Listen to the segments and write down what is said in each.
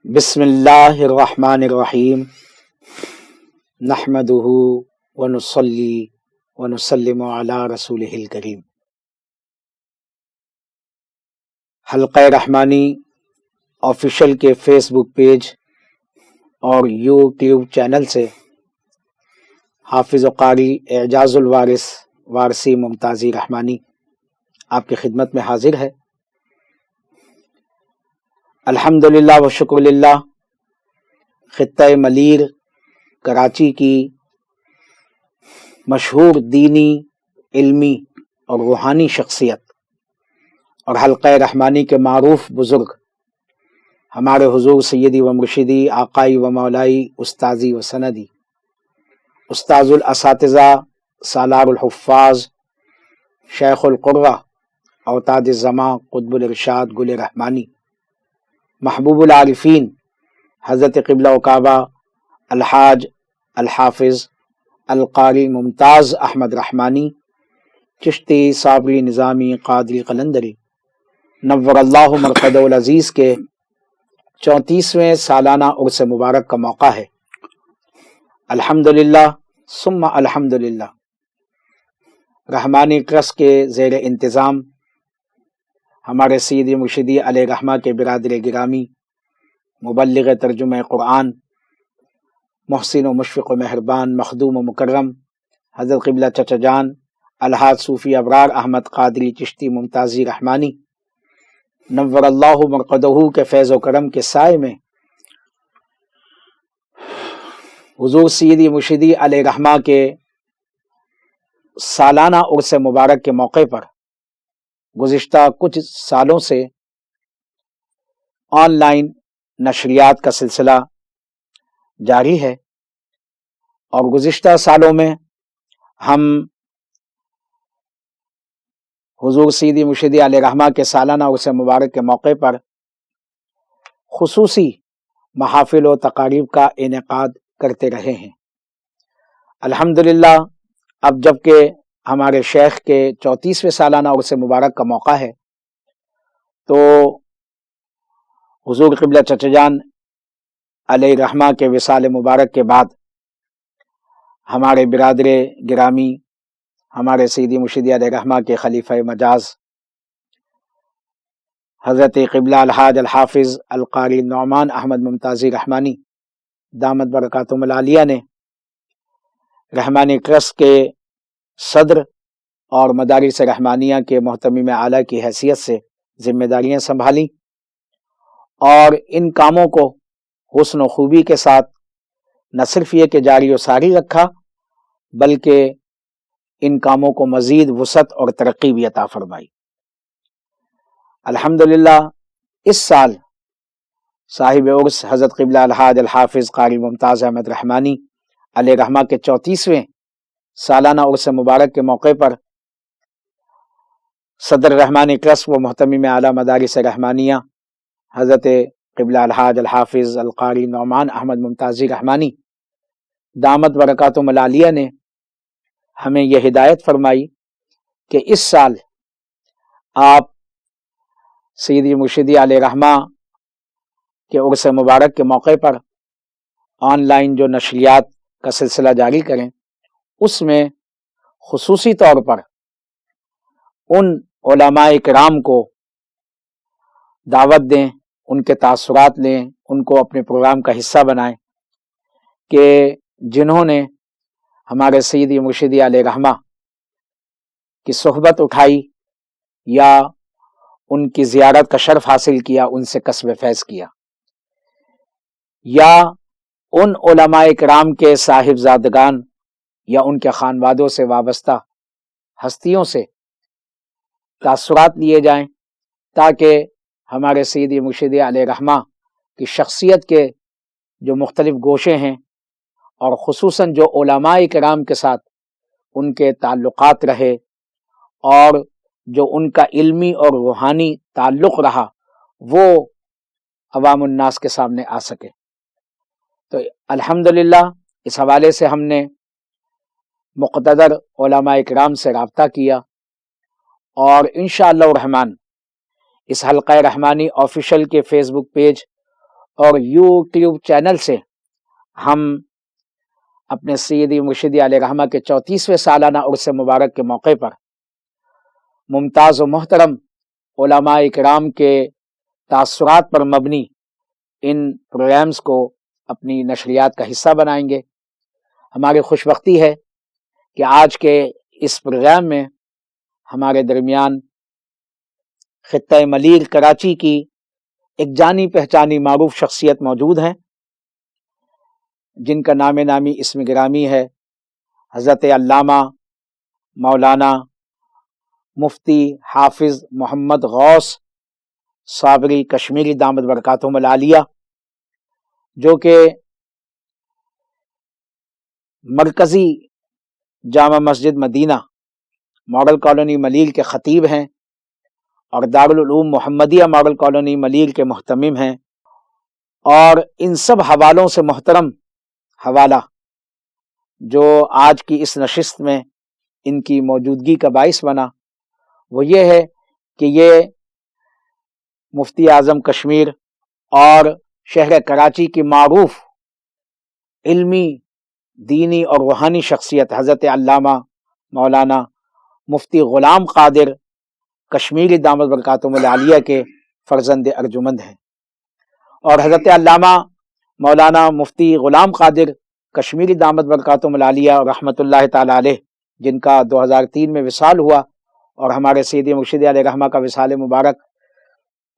بسم اللہ الرحمن الرحیم نحمدہ ونصلی ونسلم علی رسولہ الکریم۔ حلقہ رحمانی آفیشیل کے فیس بک پیج اور یوٹیوب چینل سے حافظ و قاری اعجاز الوارث وارثی ممتازی رحمانی آپ کی خدمت میں حاضر ہے۔ الحمدللہ و شکر للہ، خطہ ملیر کراچی کی مشہور دینی، علمی اور روحانی شخصیت اور حلقہ رحمانی کے معروف بزرگ ہمارے حضور سیدی و مرشدی آقائی و مولائی استاذی و سندی استاذ الاساتذہ سالار الحفاظ شیخ القرہ اوتاد الزماں قطب الارشاد گل رحمانی محبوب العارفین حضرت قبلہ و کعبہ الحاج الحافظ القاری ممتاز احمد رحمانی چشتی صابری نظامی قادری قلندری نور اللہ مرقدہ العزیز کے 34ویں سالانہ عرس مبارک کا موقع ہے۔ الحمدللہ ثم الحمدللہ، رحمانی ٹرسٹ کے زیر انتظام ہمارے سیدی مرشدی علیہ رحمہ کے برادر گرامی مبلغ ترجمہ قرآن محسن و مشفق و مہربان مخدوم و مکرم حضرت قبلہ چچا جان الحاج صوفی ابرار احمد قادری چشتی ممتازی رحمانی نور اللہ مرقدہ کے فیض و کرم کے سائے میں حضور سیدی مرشدی علیہ رحمہ کے سالانہ عرس مبارک کے موقع پر گزشتہ کچھ سالوں سے آن لائن نشریات کا سلسلہ جاری ہے، اور گزشتہ سالوں میں ہم حضور سیدی مرشدی علیہ رحمہ کے سالانہ عرس مبارک کے موقع پر خصوصی محافل و تقاریب کا انعقاد کرتے رہے ہیں۔ الحمدللہ اب جب کہ ہمارے شیخ کے 34ویں سالانہ عرس مبارک کا موقع ہے تو حضور قبلہ چچا جان علیہ رحمہ کے وصال مبارک کے بعد ہمارے برادر گرامی ہمارے سیدی مرشدی علیہ رحمہ کے خلیفہ مجاز حضرت قبلہ الحاج الحافظ القاری نعمان احمد ممتازی رحمانی دامت برکاتہم العالیہ نے رحمانی ٹرسٹ کے صدر اور مدارس رحمانیہ کے محتمم اعلیٰ کی حیثیت سے ذمہ داریاں سنبھالی، اور ان کاموں کو حسن و خوبی کے ساتھ نہ صرف یہ کہ جاری و ساری رکھا بلکہ ان کاموں کو مزید وسعت اور ترقی بھی عطا فرمائی۔ الحمدللہ اس سال صاحب عرس حضرت قبلہ الحاج الحافظ قاری ممتاز احمد رحمانی علیہ رحمہ کے 34ویں سالانہ عرس مبارک کے موقع پر صدر رحمانی ٹرسٹ و محتمم اعلیٰ مدارس رحمانیہ حضرت قبلہ الحاج الحافظ القاری نعمان احمد ممتازی رحمانی دامت برکاتہم العالیہ نے ہمیں یہ ہدایت فرمائی کہ اس سال آپ سیدی مرشدی علیہ رحمہ کے عرس مبارک کے موقع پر آن لائن جو نشریات کا سلسلہ جاری کریں، اس میں خصوصی طور پر ان علماء کرام کو دعوت دیں، ان کے تاثرات لیں، ان کو اپنے پروگرام کا حصہ بنائیں کہ جنہوں نے ہمارے سیدی مرشدی علیہ رحمہ کی صحبت اٹھائی یا ان کی زیارت کا شرف حاصل کیا، ان سے کسب فیض کیا، یا ان علماء کرام کے صاحبزادگان یا ان کے خانوادوں سے وابستہ ہستیوں سے تاثرات لیے جائیں، تاکہ ہمارے سیدی مرشدی علیہ رحمہ کی شخصیت کے جو مختلف گوشے ہیں اور خصوصاً جو علماء کرام کے ساتھ ان کے تعلقات رہے اور جو ان کا علمی اور روحانی تعلق رہا، وہ عوام الناس کے سامنے آ سکے۔ تو الحمدللہ اس حوالے سے ہم نے مقتدر علماء کرام سے رابطہ کیا، اور انشاءاللہ الرحمن اس حلقہ رحمانی آفیشیل کے فیس بک پیج اور یوٹیوب چینل سے ہم اپنے سیدی مرشدی علیہ رحمہ کے 34ویں سالانہ عرس مبارک کے موقع پر ممتاز و محترم علماء اکرام کے تاثرات پر مبنی ان پروگرامز کو اپنی نشریات کا حصہ بنائیں گے۔ ہماری خوش بختی ہے کہ آج کے اس پروگرام میں ہمارے درمیان خطہ ملیر کراچی کی ایک جانی پہچانی معروف شخصیت موجود ہیں، جن کا نام نامی اسم گرامی ہے حضرت علامہ مولانا مفتی حافظ محمد غوث صابری کشمیری دامت برکاتہم العالیہ، جو کہ مرکزی جامع مسجد مدینہ ماڈل کالونی ملیر کے خطیب ہیں اور دارالعلوم محمدیہ ماڈل کالونی ملیر کے محتمم ہیں، اور ان سب حوالوں سے محترم حوالہ جو آج کی اس نشست میں ان کی موجودگی کا باعث بنا وہ یہ ہے کہ یہ مفتی اعظم کشمیر اور شہر کراچی کی معروف علمی، دینی اور روحانی شخصیت حضرت علامہ مولانا مفتی غلام قادر کشمیری دامت برکاتہم العالیہ کے فرزند ارجمند ہیں، اور حضرت علامہ مولانا مفتی غلام قادر کشمیری دامت برکاتہم العالیہ رحمۃ اللہ تعالی علیہ، جن کا 2003 میں وصال ہوا اور ہمارے سیدی مرشد علیہ رحمہ کا وصال مبارک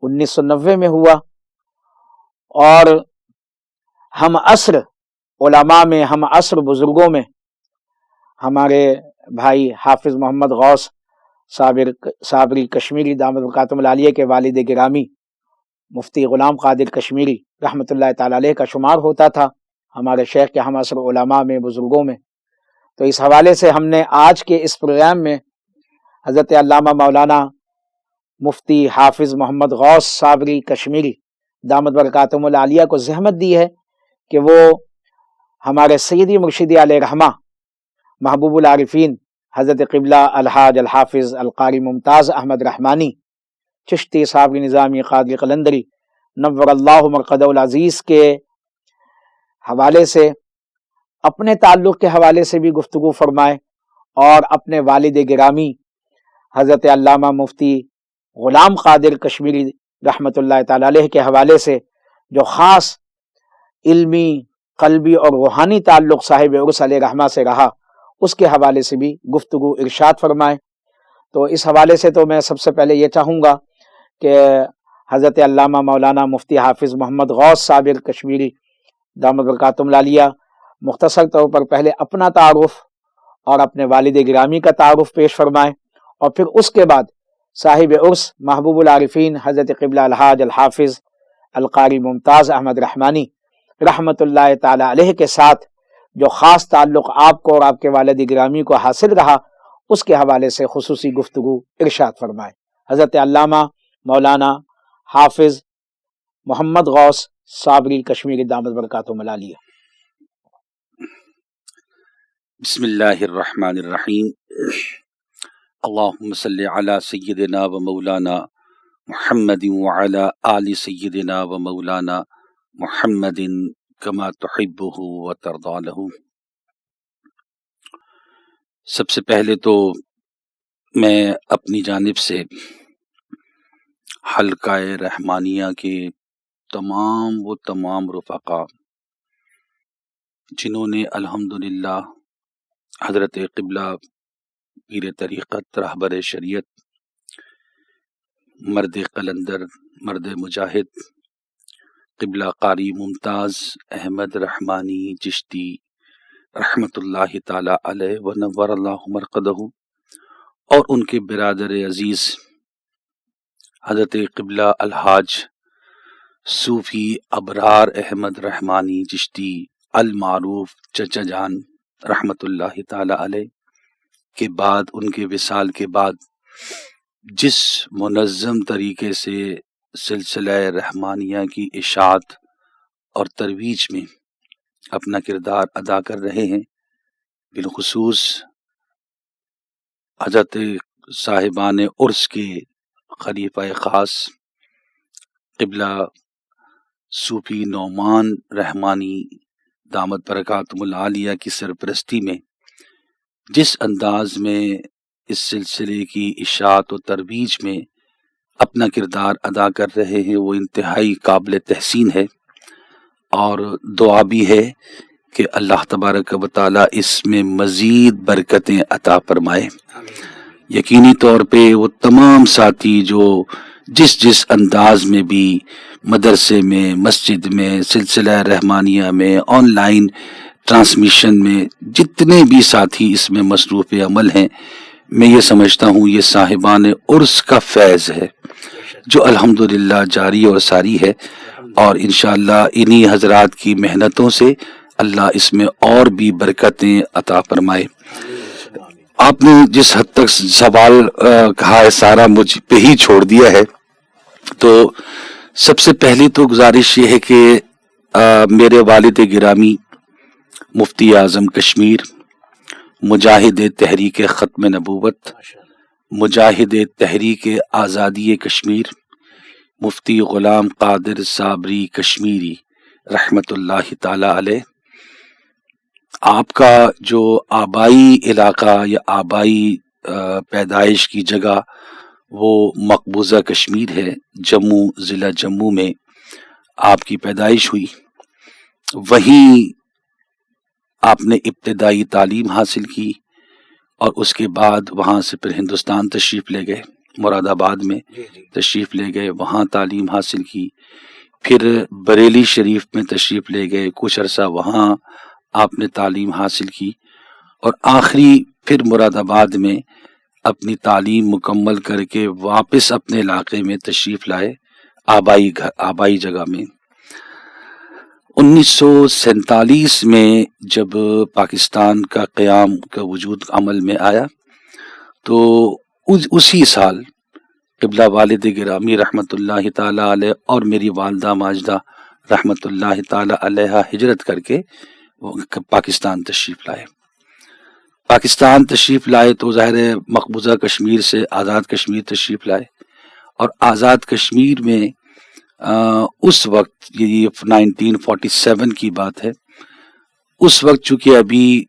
1990 میں ہوا، اور ہم عصر علماء میں، ہم عصر بزرگوں میں ہمارے بھائی حافظ محمد غوث صابری کشمیری دامت برکاتہم العالیہ کے والد گرامی مفتی غلام قادر کشمیری رحمۃ اللہ تعالی علیہ کا شمار ہوتا تھا ہمارے شیخ کے ہم عصر علماء میں، بزرگوں میں۔ تو اس حوالے سے ہم نے آج کے اس پروگرام میں حضرت علامہ مولانا مفتی حافظ محمد غوث صابری کشمیری دامت برکاتہم العالیہ کو زحمت دی ہے کہ وہ ہمارے سیدی مرشدی علیہ رحمہ محبوب العارفین حضرت قبلہ الحاج الحافظ القاری ممتاز احمد رحمانی چشتی صابری نظامی قادری قلندری نور اللہ مرقدہ العزیز کے حوالے سے، اپنے تعلق کے حوالے سے بھی گفتگو فرمائے، اور اپنے والد گرامی حضرت علامہ مفتی غلام قادر کشمیری رحمۃ اللہ تعالی علیہ کے حوالے سے جو خاص علمی، قلبی اور روحانی تعلق صاحب عرس علیہ رحمہ سے رہا، اس کے حوالے سے بھی گفتگو ارشاد فرمائے۔ تو اس حوالے سے تو میں سب سے پہلے یہ چاہوں گا کہ حضرت علامہ مولانا مفتی حافظ محمد غوث صابر کشمیری دامت برکاتہم العالیہ مختصر طور پر پہلے اپنا تعارف اور اپنے والد گرامی کا تعارف پیش فرمائے، اور پھر اس کے بعد صاحب عرس محبوب العارفین حضرت قبلہ الحاج الحافظ القاری ممتاز احمد رحمانی رحمت اللہ تعالی علیہ کے ساتھ جو خاص تعلق آپ کو اور آپ کے والد گرامی کو حاصل رہا، اس کے حوالے سے خصوصی گفتگو ارشاد فرمائے۔ حضرت علامہ مولانا حافظ محمد غوث صابری کشمیری دامت برکاتہم العالیہ۔ بسم اللہ الرحمن الرحیم، اللہم صلی علی سیدنا و مولانا محمد وعلی آل سیدنا و مولانا محمد کما تحبہ و ترضی لہ۔ سب سے پہلے تو میں اپنی جانب سے حلقہ رحمانیہ کے تمام رفقا جنہوں نے الحمدللہ حضرت قبلہ پیر طریقت رہبر شریعت مرد قلندر مرد مجاہد قبلہ قاری ممتاز احمد رحمانی چشتی رحمت اللہ تعالی علیہ و نور اللہ مرقدہ، اور ان کے برادر عزیز حضرت قبلہ الحاج صوفی ابرار احمد رحمانی چشتی المعروف چچا جان رحمت اللہ تعالی علیہ کے بعد، ان کے وصال کے بعد جس منظم طریقے سے سلسلہ رحمانیہ کی اشاعت اور ترویج میں اپنا کردار ادا کر رہے ہیں، بالخصوص حضرت صاحبان عرس کے خلیفہ خاص قبلہ صوفی نعمان رحمانی دامت برکاتہم العالیہ کی سرپرستی میں جس انداز میں اس سلسلے کی اشاعت و ترویج میں اپنا کردار ادا کر رہے ہیں وہ انتہائی قابل تحسین ہے، اور دعا بھی ہے کہ اللہ تبارک و تعالیٰ اس میں مزید برکتیں عطا فرمائے۔ یقینی طور پہ وہ تمام ساتھی جو جس انداز میں بھی مدرسے میں، مسجد میں، سلسلہ رحمانیہ میں، آن لائن ٹرانسمیشن میں جتنے بھی ساتھی اس میں مصروف عمل ہیں، میں یہ سمجھتا ہوں یہ صاحبان عرس کا فیض ہے جو الحمدللہ جاری اور ساری ہے، اور انشاءاللہ انہی حضرات کی محنتوں سے اللہ اس میں اور بھی برکتیں عطا فرمائے۔ آپ نے جس حد تک سوال کہا ہے سارا مجھ پہ ہی چھوڑ دیا ہے، تو سب سے پہلی تو گزارش یہ ہے کہ میرے والد گرامی مفتی اعظم کشمیر، مجاہد تحریک ختم نبوت، مجاہد تحریک آزادی کشمیر، مفتی غلام قادر صابری کشمیری رحمت اللہ تعالی علیہ، آپ کا جو آبائی علاقہ یا آبائی پیدائش کی جگہ وہ مقبوضہ کشمیر ہے، جموں، ضلع جموں میں آپ کی پیدائش ہوئی، وہیں آپ نے ابتدائی تعلیم حاصل کی، اور اس کے بعد وہاں سے پھر ہندوستان تشریف لے گئے، مراد آباد میں تشریف لے گئے، وہاں تعلیم حاصل کی، پھر بریلی شریف میں تشریف لے گئے، کچھ عرصہ وہاں آپ نے تعلیم حاصل کی، اور آخری پھر مراد آباد میں اپنی تعلیم مکمل کر کے واپس اپنے علاقے میں تشریف لائے، آبائی جگہ میں۔ 1947 میں جب پاکستان کا قیام کا وجود عمل میں آیا تو اسی سال قبلہ والد گرامی رحمت اللہ تعالی علیہ اور میری والدہ ماجدہ رحمت اللہ تعالی علیہ ہجرت کر کے پاکستان تشریف لائے تو ظاہر ہے مقبوضہ کشمیر سے آزاد کشمیر تشریف لائے، اور آزاد کشمیر میں اس وقت یہ 1947 کی بات ہے، اس وقت چونکہ ابھی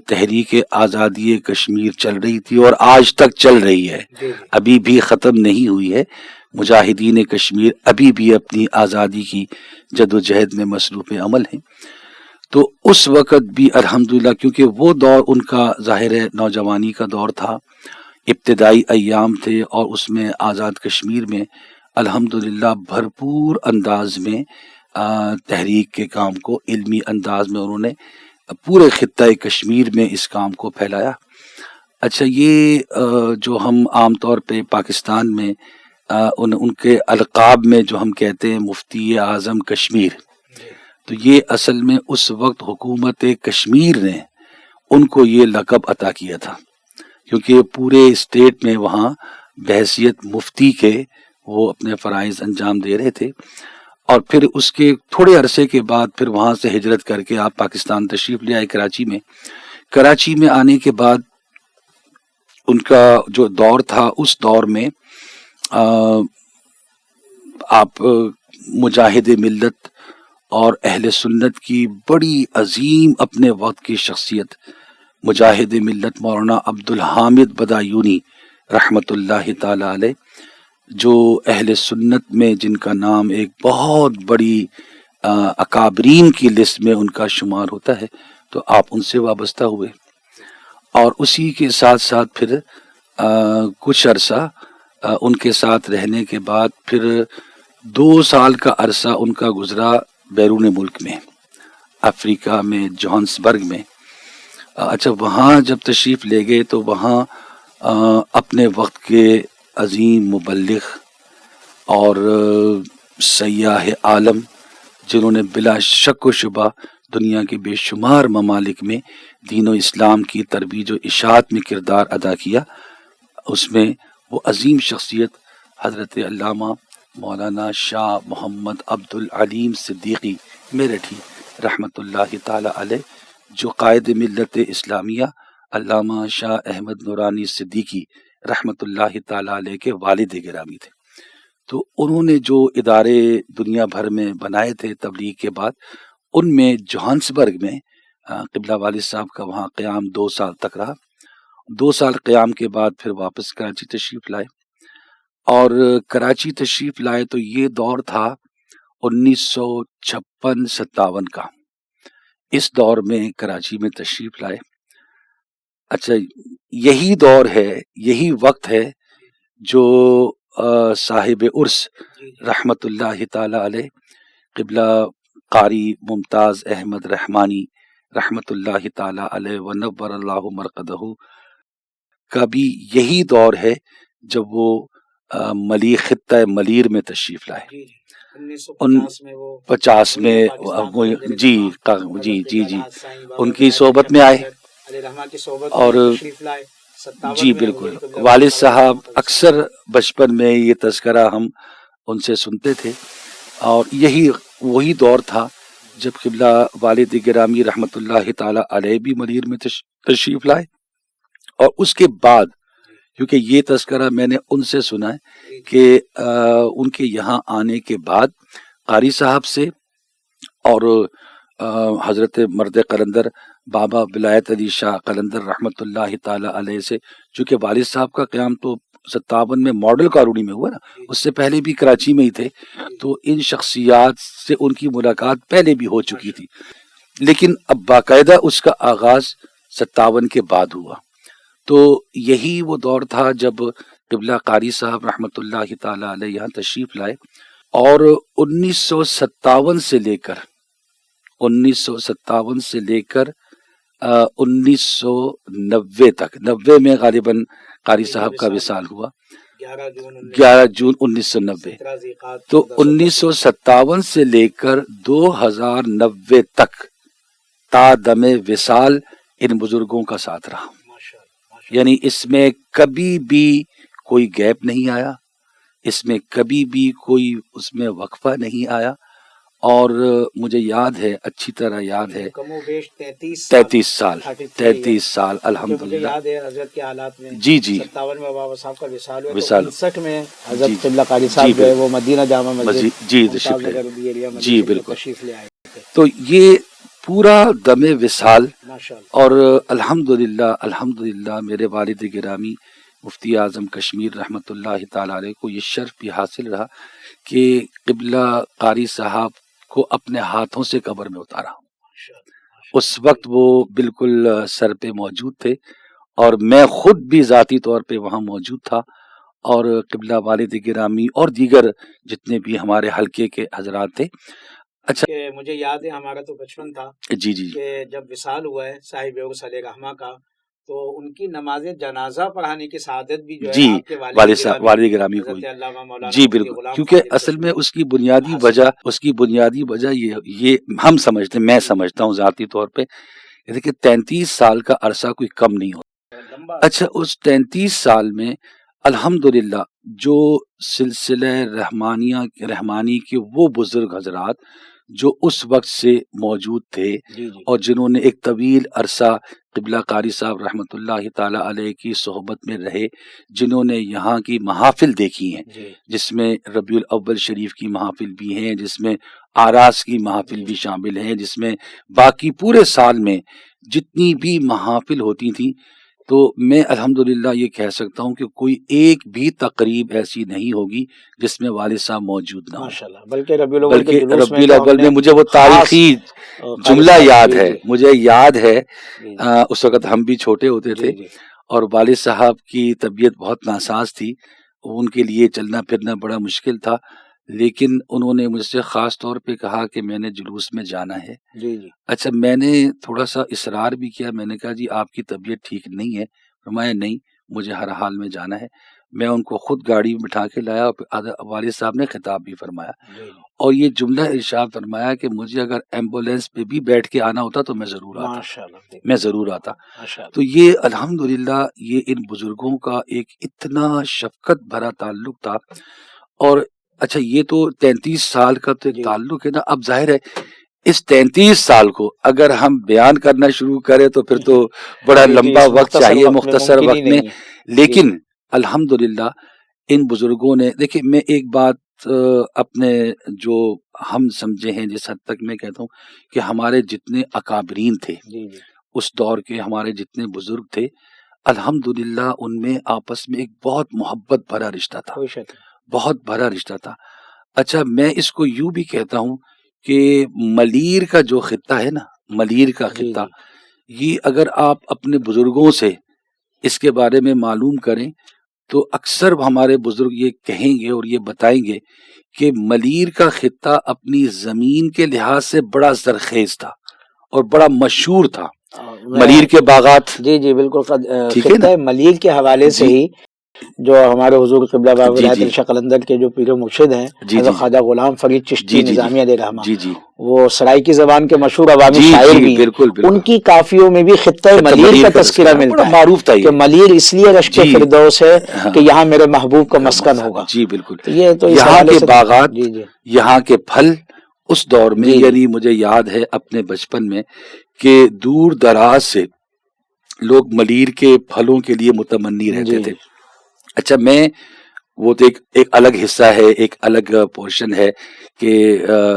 تحریک آزادی کشمیر چل رہی تھی اور آج تک چل رہی ہے، ابھی بھی ختم نہیں ہوئی ہے، مجاہدین کشمیر ابھی بھی اپنی آزادی کی جد و جہد میں مصروف عمل ہیں۔ تو اس وقت بھی الحمدللہ کیونکہ وہ دور ان کا ظاہر ہے نوجوانی کا دور تھا، ابتدائی ایام تھے، اور اس میں آزاد کشمیر میں الحمدللہ بھرپور انداز میں تحریک کے کام کو علمی انداز میں انہوں نے پورے خطہ کشمیر میں اس کام کو پھیلایا۔ اچھا، یہ جو ہم عام طور پہ پاکستان میں ان کے القاب میں جو ہم کہتے ہیں مفتی اعظم کشمیر، تو یہ اصل میں اس وقت حکومت کشمیر نے ان کو یہ لقب عطا کیا تھا، کیونکہ پورے اسٹیٹ میں وہاں بحیثیت مفتی کے وہ اپنے فرائض انجام دے رہے تھے، اور پھر اس کے تھوڑے عرصے کے بعد پھر وہاں سے ہجرت کر کے آپ پاکستان تشریف لے آئے کراچی میں آنے کے بعد ان کا جو دور تھا اس دور میں آپ مجاہد ملت اور اہل سنت کی بڑی عظیم اپنے وقت کی شخصیت مجاہد ملت مولانا عبدالحامد بدایونی رحمت اللہ تعالی علیہ، جو اہل سنت میں جن کا نام ایک بہت بڑی اکابرین کی لسٹ میں ان کا شمار ہوتا ہے، تو آپ ان سے وابستہ ہوئے، اور اسی کے ساتھ ساتھ پھر کچھ عرصہ ان کے ساتھ رہنے کے بعد پھر 2 سال کا عرصہ ان کا گزرا بیرون ملک میں، افریقہ میں، جوہانسبرگ میں۔ اچھا، وہاں جب تشریف لے گئے تو وہاں اپنے وقت کے عظیم مبلغ اور سیاح عالم جنہوں نے بلا شک و شبہ دنیا کے بے شمار ممالک میں دین و اسلام کی ترویج و اشاعت میں کردار ادا کیا، اس میں وہ عظیم شخصیت حضرت علامہ مولانا شاہ محمد عبد العلیم صدیقی میرٹھی رحمت اللہ تعالی علیہ، جو قائد ملت اسلامیہ علامہ شاہ احمد نورانی صدیقی رحمت اللہ تعالی علیہ کے والد گرامی تھے۔ تو انہوں نے جو ادارے دنیا بھر میں بنائے تھے تبلیغ کے بعد، ان میں جوہانسبرگ میں قبلہ والد صاحب کا وہاں قیام 2 سال تک رہا. 2 سال قیام کے بعد پھر واپس کراچی تشریف لائے، اور کراچی تشریف لائے تو یہ دور تھا 1956-57 کا. اس دور میں کراچی میں تشریف لائے. اچھا، یہی دور ہے، یہی وقت ہے جو صاحب عرس رحمت اللہ تعالی علیہ قبلہ قاری ممتاز احمد رحمانی رحمت اللہ تعالی علیہ ونور اللہ مرقدہ کا بھی یہی دور ہے جب وہ خطہ ملیر میں تشریف لائے. 1950 میں جی ان کی صحبت میں آئے، اور جی بالکل والد صاحب اکثر بچپن میں یہ تذکرہ ہم ان سے سنتے تھے، اور یہی وہی دور تھا جب قبلہ والد گرامی رحمت اللہ تعالی علیہ بھی ملیر میں تشریف لائے. اور اس کے بعد، کیونکہ یہ تذکرہ میں نے ان سے سنا ہے کہ ان کے یہاں آنے کے بعد قاری صاحب سے اور حضرت مرد قلندر بابا ولایت علی شاہ قلندر رحمت اللہ تعالی علیہ سے، چونکہ والد صاحب کا قیام تو 57 میں ماڈل کالونی میں ہوا نا، اس سے پہلے بھی کراچی میں ہی تھے، تو ان شخصیات سے ان کی ملاقات پہلے بھی ہو چکی تھی، لیکن اب باقاعدہ اس کا آغاز 57 کے بعد ہوا. تو یہی وہ دور تھا جب قبلہ قاری صاحب رحمت اللہ تعالی علیہ یہاں تشریف لائے، اور 1957 سے لے کر 1990 تک، 90 میں غالباً قاری صاحب کا وصال ہوا، 11 جون 1990. تو 1957 سے لے کر 2090 تک تا دم وصال ان بزرگوں کا ساتھ رہا. یعنی اس میں کبھی بھی کوئی گیپ نہیں آیا، اس میں کبھی بھی کوئی اس میں وقفہ نہیں آیا. اور مجھے یاد ہے، اچھی طرح یاد ہے، 33 سال الحمدللہ. یاد ہے حضرت کے حالات میں، جی 57 میں بابا صاحب کا وصال ہوا، 59 میں حضرت قبلہ قاری صاحب جو ہے وہ مدینہ جامع مسجد جی بالکل تشریف لے آئے تھے. تو یہ پورا دم وصال، اور الحمدللہ میرے والد گرامی مفتی اعظم کشمیر رحمت اللہ تعالی علیہ کو یہ شرف بھی حاصل رہا کہ قبلہ قاری صاحب کو اپنے ہاتھوں سے قبر میں اتارا. اس وقت وہ بالکل سر پہ موجود تھے، اور میں خود بھی ذاتی طور پہ وہاں موجود تھا، اور قبلہ والد گرامی اور دیگر جتنے بھی ہمارے حلقے کے حضرات تھے. اچھا، کہ مجھے یاد ہے ہمارا تو بچپن تھا جی کہ جب وصال ہوا ہے صاحب عرس علیہ رحمہ کا، تو ان کی نماز جنازہ پڑھانے کی سعادت بھی جو ہے جی آپ کے والد گرامی کو، جی بالکل، کیونکہ اصل میں اس کی بنیادی وجہ یہ ہم سمجھتے ہیں، میں سمجھتا ہوں ذاتی طور پہ، کہ 33 سال کا عرصہ کوئی کم نہیں ہوتا. اچھا، اس 33 سال میں الحمدللہ جو سلسلہ رحمانی کے وہ بزرگ حضرات جو اس وقت سے موجود تھے، اور جنہوں نے ایک طویل عرصہ قبلہ قاری صاحب رحمت اللہ تعالی علیہ کی صحبت میں رہے، جنہوں نے یہاں کی محافل دیکھی ہیں، جس میں ربیع الاول شریف کی محافل بھی ہیں، جس میں آراس کی محافل بھی شامل ہیں، جس میں باقی پورے سال میں جتنی بھی محافل ہوتی تھیں، تو میں الحمدللہ یہ کہہ سکتا ہوں کہ کوئی ایک بھی تقریب ایسی نہیں ہوگی جس میں والد صاحب موجود نہ ہوں. بلکہ ربیع الاول میں مجھے وہ تاریخی جملہ یاد ہے، مجھے یاد ہے اس وقت ہم بھی چھوٹے ہوتے تھے، اور والد صاحب کی طبیعت بہت ناساز تھی، ان کے لیے چلنا پھرنا بڑا مشکل تھا، لیکن انہوں نے مجھ سے خاص طور پہ کہا کہ میں نے جلوس میں جانا ہے. اچھا، میں نے تھوڑا سا اصرار بھی کیا، میں نے کہا جی آپ کی طبیعت ٹھیک نہیں ہے. فرمایا نہیں، مجھے ہر حال میں جانا ہے. میں ان کو خود گاڑی میں بٹھا کے لایا، اور والد صاحب نے خطاب بھی فرمایا، اور یہ جملہ ارشاد فرمایا کہ مجھے اگر ایمبولینس پہ بھی بیٹھ کے آنا ہوتا تو میں ضرور آتا. تو یہ الحمدللہ یہ ان بزرگوں کا ایک اتنا شفقت بھرا تعلق تھا. اور اچھا، یہ تو 33 سال کا تو ایک تعلق ہے نا. اب ظاہر ہے اس 33 سال کو اگر ہم بیان کرنا شروع کریں تو پھر تو بڑا لمبا وقت چاہیے، مختصر وقت میں. لیکن الحمدللہ ان بزرگوں نے، دیکھیں میں ایک بات اپنے جو ہم سمجھے ہیں جس حد تک میں کہتا ہوں کہ ہمارے جتنے اکابرین تھے اس دور کے، ہمارے جتنے بزرگ تھے، الحمدللہ ان میں آپس میں ایک بہت محبت بھرا رشتہ تھا، بہت بھرا رشتہ تھا۔ اچھا میں اس کو یوں بھی کہتا ہوں کہ ملیر کا جو خطہ ہے نا، ملیر کا خطہ، یہ اگر آپ اپنے بزرگوں سے اس کے بارے میں معلوم کریں تو اکثر ہمارے بزرگ یہ کہیں گے اور یہ بتائیں گے کہ ملیر کا خطہ اپنی زمین کے لحاظ سے بڑا زرخیز تھا اور بڑا مشہور تھا۔ ملیر کے باغات، جی بالکل، ٹھیک ہے نا؟ خطہ ملیر کے حوالے سے ہی جو ہمارے حضور قبلہ باب ولایت الشیخ قلندر کے جو پیر و مرشد ہیں حضرت خواجہ غلام فرید چشتی نظامی علیہ رحمہ، وہ سرائکی زبان کے مشہور عوامی شاعر بھی ہیں، ان کی کافیوں میں بھی خطہ ملیر کا تذکرہ ملتا ہے، معروف تھا کہ ملیر اس لیے رشک فردوس ہے کہ یہاں میرے محبوب کا مسکن ہوگا۔ جی بالکل، یہ تو یہاں کے باغات، یہاں کے پھل اس دور میں، یعنی مجھے یاد ہے اپنے بچپن میں کہ دور دراز سے لوگ ملیر کے پھلوں کے لیے متمنی رہتے تھے۔ اچھا میں وہ تو ایک الگ حصہ ہے، ایک الگ پورشن ہے کہ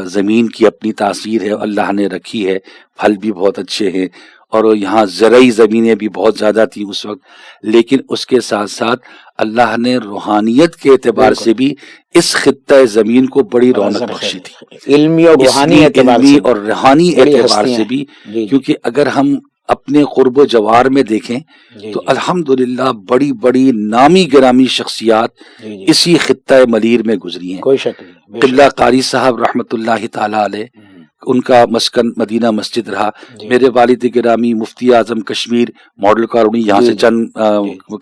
زمین کی اپنی تاثیر ہے، اللہ نے رکھی ہے، پھل بھی بہت اچھے ہیں اور یہاں زرعی زمینیں بھی بہت زیادہ تھیں اس وقت، لیکن اس کے ساتھ ساتھ اللہ نے روحانیت کے اعتبار سے بھی اس خطہ زمین کو بڑی رونق بخشی تھی، علمی اور روحانی اعتبار سے بھی، کیونکہ اگر ہم اپنے قرب و جوار میں دیکھیں تو الحمدللہ بڑی بڑی نامی گرامی شخصیات اسی خطہ ملیر میں گزری ہیں۔ کوئی شک نہیں۔ قبلہ قاری صاحب رحمۃ اللہ تعالی علیہ، ان کا مسکن مدینہ مسجد رہا۔ میرے والد گرامی مفتی اعظم کشمیر ماڈل کالونی یہاں سے چند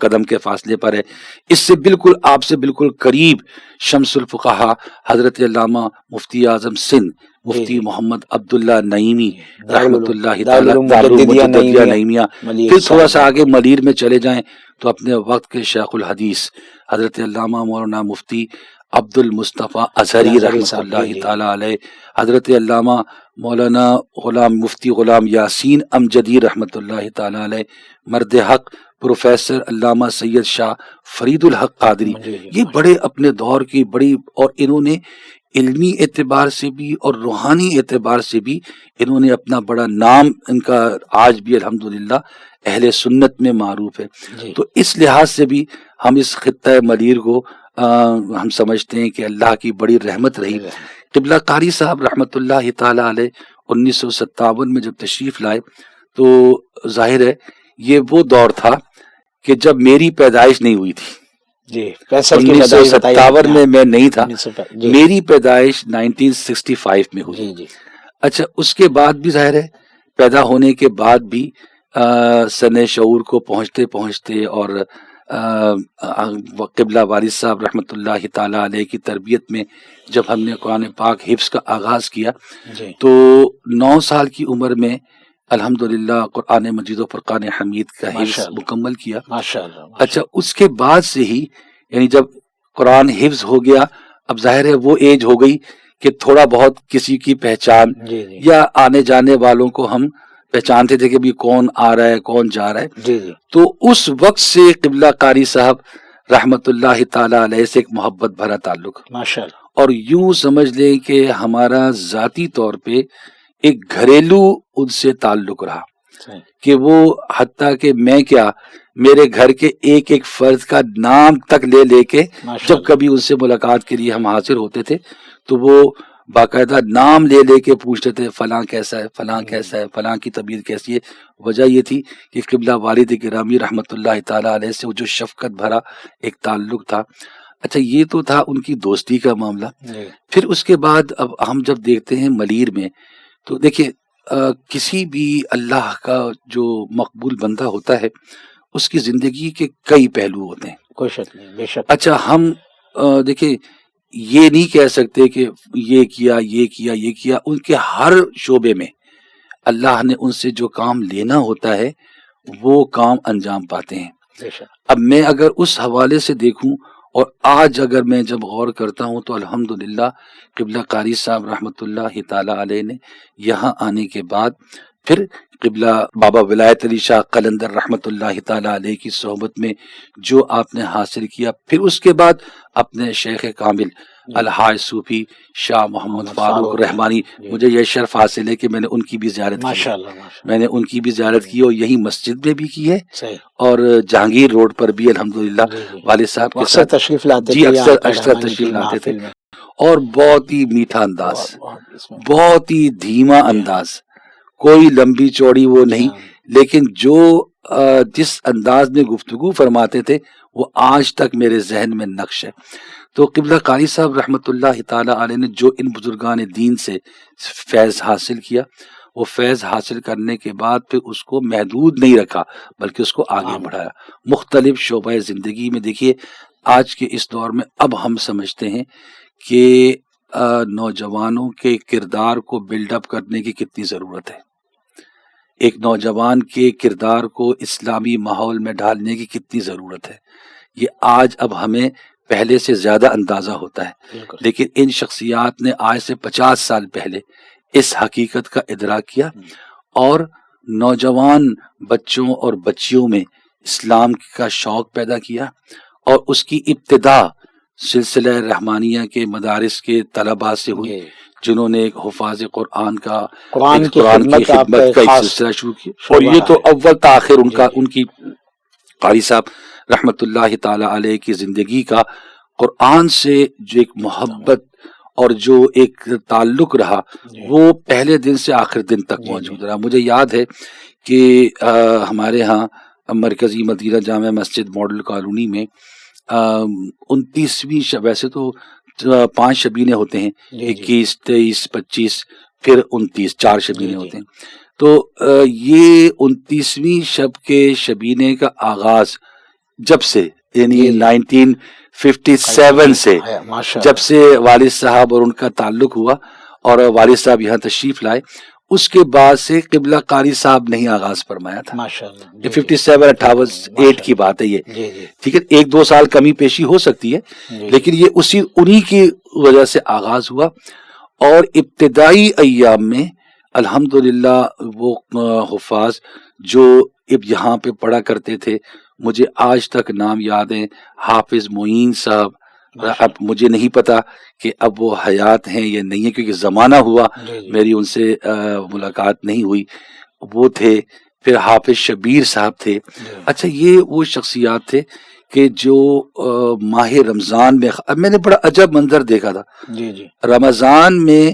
قدم کے فاصلے پر ہے۔ اس سے بالکل آپ سے بالکل قریب شمس الفقہا حضرت علامہ مفتی اعظم سندھ مفتی محمد عبداللہ نعیمی رحمۃ اللہ تعالی دارالمجددیہ نعیمیہ۔ پھر تھوڑا سا آگے ملیر میں چلے جائیں تو اپنے وقت کے شیخ الحدیث حضرت علامہ مولانا مفتی عبد المصطفیٰ اظہری رحمۃ اللہ تعالی علیہ، حضرت علامہ مولانا مفتی غلام یاسین امجدی رحمۃ اللہ تعالی علیہ، مرد حق پروفیسر علامہ سید شاہ فرید الحق قادری، یہ بڑے اپنے دور کی بڑی، اور انہوں نے علمی اعتبار سے بھی اور روحانی اعتبار سے بھی انہوں نے اپنا بڑا نام، ان کا آج بھی الحمدللہ اہل سنت میں معروف ہے۔ تو اس لحاظ سے بھی ہم اس خطہ ملیر کو ہم سمجھتے ہیں کہ اللہ کی بڑی رحمت رہی۔ قبلہ قاری صاحب رحمۃ اللہ تعالی علیہ 1957 میں جب تشریف لائے تو ظاہر ہے یہ وہ دور تھا کہ جب میری پیدائش نہیں ہوئی تھی۔ 1957 میں نہیں تھا، میری پیدائش 1965 میں ہوئی۔ اچھا اس کے بعد بھی ظاہر ہے پیدا ہونے کے بعد بھی سن شعور کو پہنچتے پہنچتے اور قبلہ والد صاحب رحمۃ اللہ تعالی علیہ کی تربیت میں جب ہم نے قرآن پاک حفظ کا آغاز کیا تو 9 سال کی عمر میں الحمدللہ قرآن مجید و فرقان حمید کا حفظ مکمل کیا۔ اچھا اس کے بعد سے ہی یعنی جب قرآن حفظ ہو گیا، اب ظاہر ہے وہ ایج ہو گئی کہ تھوڑا بہت کسی کی پہچان یا آنے جانے والوں کو ہم پہچانتے تھے کہ بھی کون آ رہا ہے کون جا رہا ہے۔ تو اس وقت سے قبلہ قاری صاحب رحمت اللہ تعالی علیہ سے ایک محبت بھرا تعلق، اور یوں سمجھ لیں کہ ہمارا ذاتی طور پہ ایک گھریلو ان سے تعلق رہا کہ وہ حتیٰ کہ میں کیا میرے گھر کے ایک ایک فرد کا نام تک لے لے کے جب کبھی ان سے ملاقات کے لیے ہم حاضر ہوتے تھے تو وہ باقاعدہ نام لے لے کے پوچھتے تھے فلاں کیسا ہے، فلاں کیسا ہے، فلاں کی طبیعت کیسی ہے۔ وجہ یہ تھی کہ قبلہ والد گرامی رحمت اللہ تعالی علیہ سے وہ جو شفقت بھرا ایک تعلق تھا۔ اچھا یہ تو تھا ان کی دوستی کا معاملہ۔ پھر اس کے بعد اب ہم جب دیکھتے ہیں ملیر میں تو دیکھیں کسی بھی اللہ کا جو مقبول بندہ ہوتا ہے اس کی زندگی کے کئی پہلو ہوتے ہیں، کوئی شک نہیں، بے شک۔ اچھا ہم دیکھیں یہ نہیں کہہ سکتے کہ یہ کیا یہ کیا یہ کیا، ان کے ہر شعبے میں اللہ نے ان سے جو کام لینا ہوتا ہے وہ کام انجام پاتے ہیں۔ بے شک۔ اب میں اگر اس حوالے سے دیکھوں اور آج اگر میں جب غور کرتا ہوں تو الحمدللہ قبلہ قاری صاحب رحمۃ اللہ تعالی علیہ نے یہاں آنے کے بعد پھر قبلہ بابا ولایت علی شاہ قلندر رحمۃ اللہ تعالی علیہ کی صحبت میں جو آپ نے حاصل کیا، پھر اس کے بعد اپنے شیخ کامل الحاج صوفی شاہ محمد فاروق رحمانی، مجھے یہ شرف حاصل ہے کہ میں نے ان کی بھی زیارت کی ہے، میں نے ان کی بھی زیارت کی اور یہی مسجد میں بھی کی ہے، اور جہانگیر روڈ پر بھی الحمدللہ والد صاحب کے ساتھ تشریف لاتے جی اکثر تشریف لاتے تھے، اور بہت ہی میٹھا انداز، بہت ہی دھیما انداز، کوئی لمبی چوڑی وہ نہیں، لیکن جو جس انداز میں گفتگو فرماتے تھے وہ آج تک میرے ذہن میں نقش ہے۔ تو قبلہ قاری صاحب رحمۃ اللہ تعالی علیہ نے جو ان بزرگان دین سے فیض حاصل کیا، وہ فیض حاصل کرنے کے بعد پھر اس کو محدود نہیں رکھا بلکہ اس کو آگے بڑھایا مختلف شعبۂ زندگی میں۔ دیکھیے آج کے اس دور میں اب ہم سمجھتے ہیں کہ نوجوانوں کے کردار کو بلڈ اپ کرنے کی کتنی ضرورت ہے، ایک نوجوان کے کردار کو اسلامی ماحول میں ڈالنے کی کتنی ضرورت ہے، یہ آج اب ہمیں پہلے سے زیادہ اندازہ ہوتا ہے، لیکن ان شخصیات نے آج سے 50 سال پہلے اس حقیقت کا ادراک کیا اور نوجوان بچوں اور بچیوں میں اسلام کا شوق پیدا کیا، اور اس کی ابتدا سلسلہ رحمانیہ کے مدارس کے طلباء سے ہوئی، جنہوں نے ایک حفاظ قرآن کی خدمت کا ایک سلسلہ شروع کیا، اور یہ تو اول تاخیر ان کی قاری صاحب رحمت اللہ تعالی علیہ کی زندگی کا قرآن سے جو ایک محبت اور جو ایک تعلق رہا وہ پہلے دن سے آخر دن تک موجود رہا۔ مجھے یاد ہے کہ ہمارے ہاں مرکزی مدینہ جامع مسجد ماڈل کالونی میں 29ویں ویسے تو 5 شبینے ہوتے ہیں، 21 23 25 پھر 29 4 شبینے ہوتے ہیں، تو یہ 29ویں شب کے شبینے کا آغاز جب سے یعنی 1957 سے جب سے والد صاحب اور ان کا تعلق ہوا اور والد صاحب یہاں تشریف لائے، اس کے بعد سے قبلہ قاری صاحب نے ہی آغاز فرمایا تھا۔ یہ 57 58 کی بات ہے، یہ ٹھیک ہے، 1-2 سال کمی پیشی ہو سکتی ہے، لیکن یہ انہی کی وجہ سے آغاز ہوا، اور ابتدائی ایام میں الحمدللہ وہ حفاظ جو اب یہاں پہ پڑھا کرتے تھے، مجھے آج تک نام یاد ہے، حافظ معین صاحب، اب مجھے نہیں پتا کہ اب وہ حیات ہیں یا نہیں ہے کیونکہ زمانہ ہوا میری ان سے ملاقات نہیں ہوئی، وہ تھے، پھر حافظ شبیر صاحب تھے۔ اچھا، یہ وہ شخصیات تھے کہ جو ماہ رمضان میں، اب میں نے بڑا عجب منظر دیکھا تھا رمضان میں،